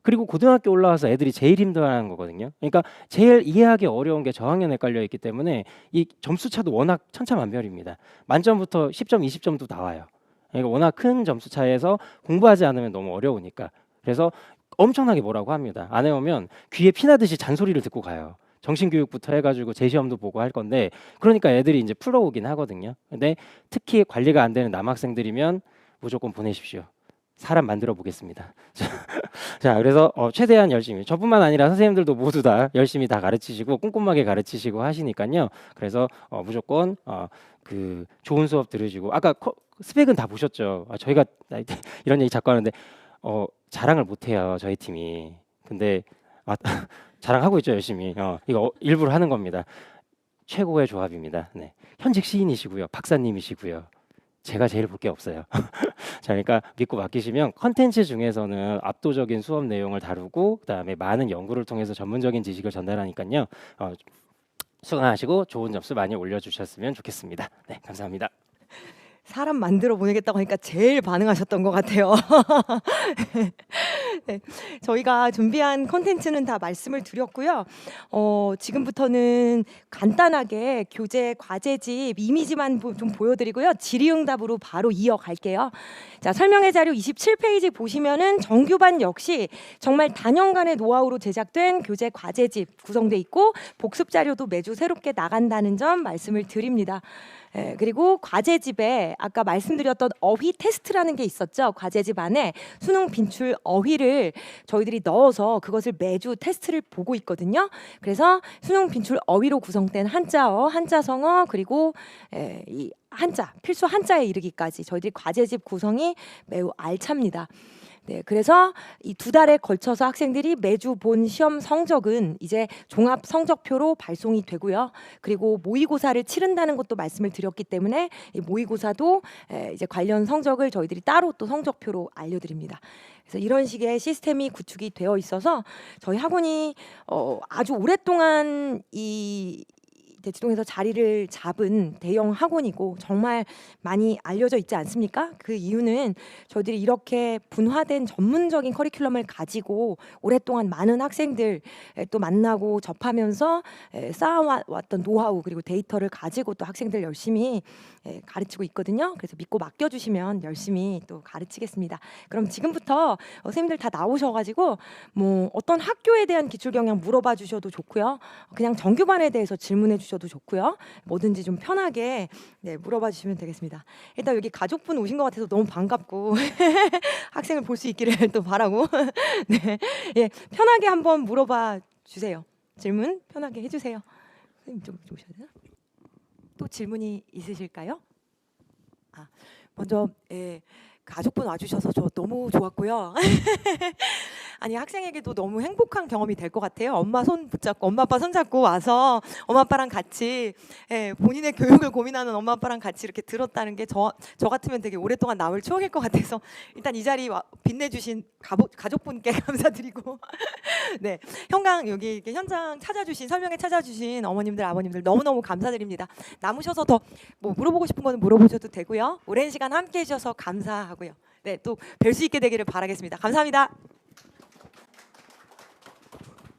그리고 고등학교 올라와서 애들이 제일 힘들어하는 거거든요. 그러니까 제일 이해하기 어려운 게 저학년에 깔려 있기 때문에 이 점수 차도 워낙 천차만별입니다. 만점부터 10점, 20점도 나와요. 그러니까 워낙 큰 점수 차이에서 공부하지 않으면 너무 어려우니까. 그래서 엄청나게 뭐라고 합니다. 안 해오면 귀에 피나듯이 잔소리를 듣고 가요. 정신교육부터 해가지고 재시험도 보고 할 건데 그러니까 애들이 이제 풀어오긴 하거든요. 근데 특히 관리가 안 되는 남학생들이면 무조건 보내십시오. 사람 만들어 보겠습니다. 자, 그래서 최대한 열심히 저뿐만 아니라 선생님들도 모두 다 열심히 다 가르치시고 꼼꼼하게 가르치시고 하시니까요. 그래서 무조건 그 좋은 수업 들으시고 아까 스펙은 다 보셨죠? 저희가 이런 얘기 자꾸 하는데 자랑을 못 해요. 저희 팀이. 근데 자랑하고 있죠, 열심히. 이거 일부러 하는 겁니다. 최고의 조합입니다. 네. 현직 시인이시고요. 박사님이시고요. 제가 제일 볼 게 없어요. 자, 그러니까 믿고 맡기시면 컨텐츠 중에서는 압도적인 수업 내용을 다루고 그다음에 많은 연구를 통해서 전문적인 지식을 전달하니까요. 수강하시고 좋은 점수 많이 올려주셨으면 좋겠습니다. 네, 감사합니다. 사람 만들어 보내겠다고 하니까 제일 반응하셨던 것 같아요. 네, 저희가 준비한 콘텐츠는 다 말씀을 드렸고요. 지금부터는 간단하게 교재 과제집 이미지만 좀 보여드리고요. 질의응답으로 바로 이어갈게요. 자, 설명의 자료 27페이지 보시면은 정규반 역시 정말 단연간의 노하우로 제작된 교재 과제집 구성돼 있고 복습 자료도 매주 새롭게 나간다는 점 말씀을 드립니다. 그리고 과제집에 아까 말씀드렸던 어휘 테스트라는 게 있었죠. 과제집 안에 수능 빈출 어휘를 저희들이 넣어서 그것을 매주 테스트를 보고 있거든요. 그래서 수능 빈출 어휘로 구성된 한자어, 한자성어 그리고 이 한자, 필수 한자에 이르기까지 저희들이 과제집 구성이 매우 알찹니다. 네, 그래서 이 2달에 걸쳐서 학생들이 매주 본 시험 성적은 이제 종합 성적표로 발송이 되고요. 그리고 모의고사를 치른다는 것도 말씀을 드렸기 때문에 이 모의고사도 이제 관련 성적을 저희들이 따로 또 성적표로 알려드립니다. 그래서 이런 식의 시스템이 구축이 되어 있어서 저희 학원이 아주 오랫동안 이 대치동에서 자리를 잡은 대형 학원이고 정말 많이 알려져 있지 않습니까? 그 이유는 저희들이 이렇게 분화된 전문적인 커리큘럼을 가지고 오랫동안 많은 학생들 또 만나고 접하면서 쌓아왔던 노하우 그리고 데이터를 가지고 또 학생들 열심히 가르치고 있거든요. 그래서 믿고 맡겨주시면 열심히 또 가르치겠습니다. 그럼 지금부터 선생님들 다 나오셔가지고 뭐 어떤 학교에 대한 기출 경영 물어봐 주셔도 좋고요. 그냥 정규반에 대해서 질문해 주셔도 좋고요. 뭐든지 좀 편하게 물어봐 주시면 되겠습니다. 일단 여기 가족분 오신 것 같아서 너무 반갑고 학생을 볼 수 있기를 또 바라고 네, 예, 편하게 한번 물어봐 주세요. 질문 편하게 해주세요. 선생님 좀 오셔야 되나? 또 질문이 있으실까요? 먼저 가족분 와주셔서 저 너무 좋았고요. 아니 학생에게도 너무 행복한 경험이 될 것 같아요. 엄마 손 붙잡고 엄마 아빠 손 잡고 와서 엄마 아빠랑 같이 본인의 교육을 고민하는 엄마 아빠랑 같이 이렇게 들었다는 게 저 같으면 되게 오랫동안 남을 추억일 것 같아서 일단 이 자리 빛내주신 가족분께 감사드리고 네 현장 여기 이렇게 현장 찾아주신 설명회 찾아주신 어머님들 아버님들 너무너무 감사드립니다. 남으셔서 더 뭐 물어보고 싶은 거는 물어보셔도 되고요. 오랜 시간 함께 해주셔서 감사하고요. 네 또 뵐 수 있게 되기를 바라겠습니다. 감사합니다.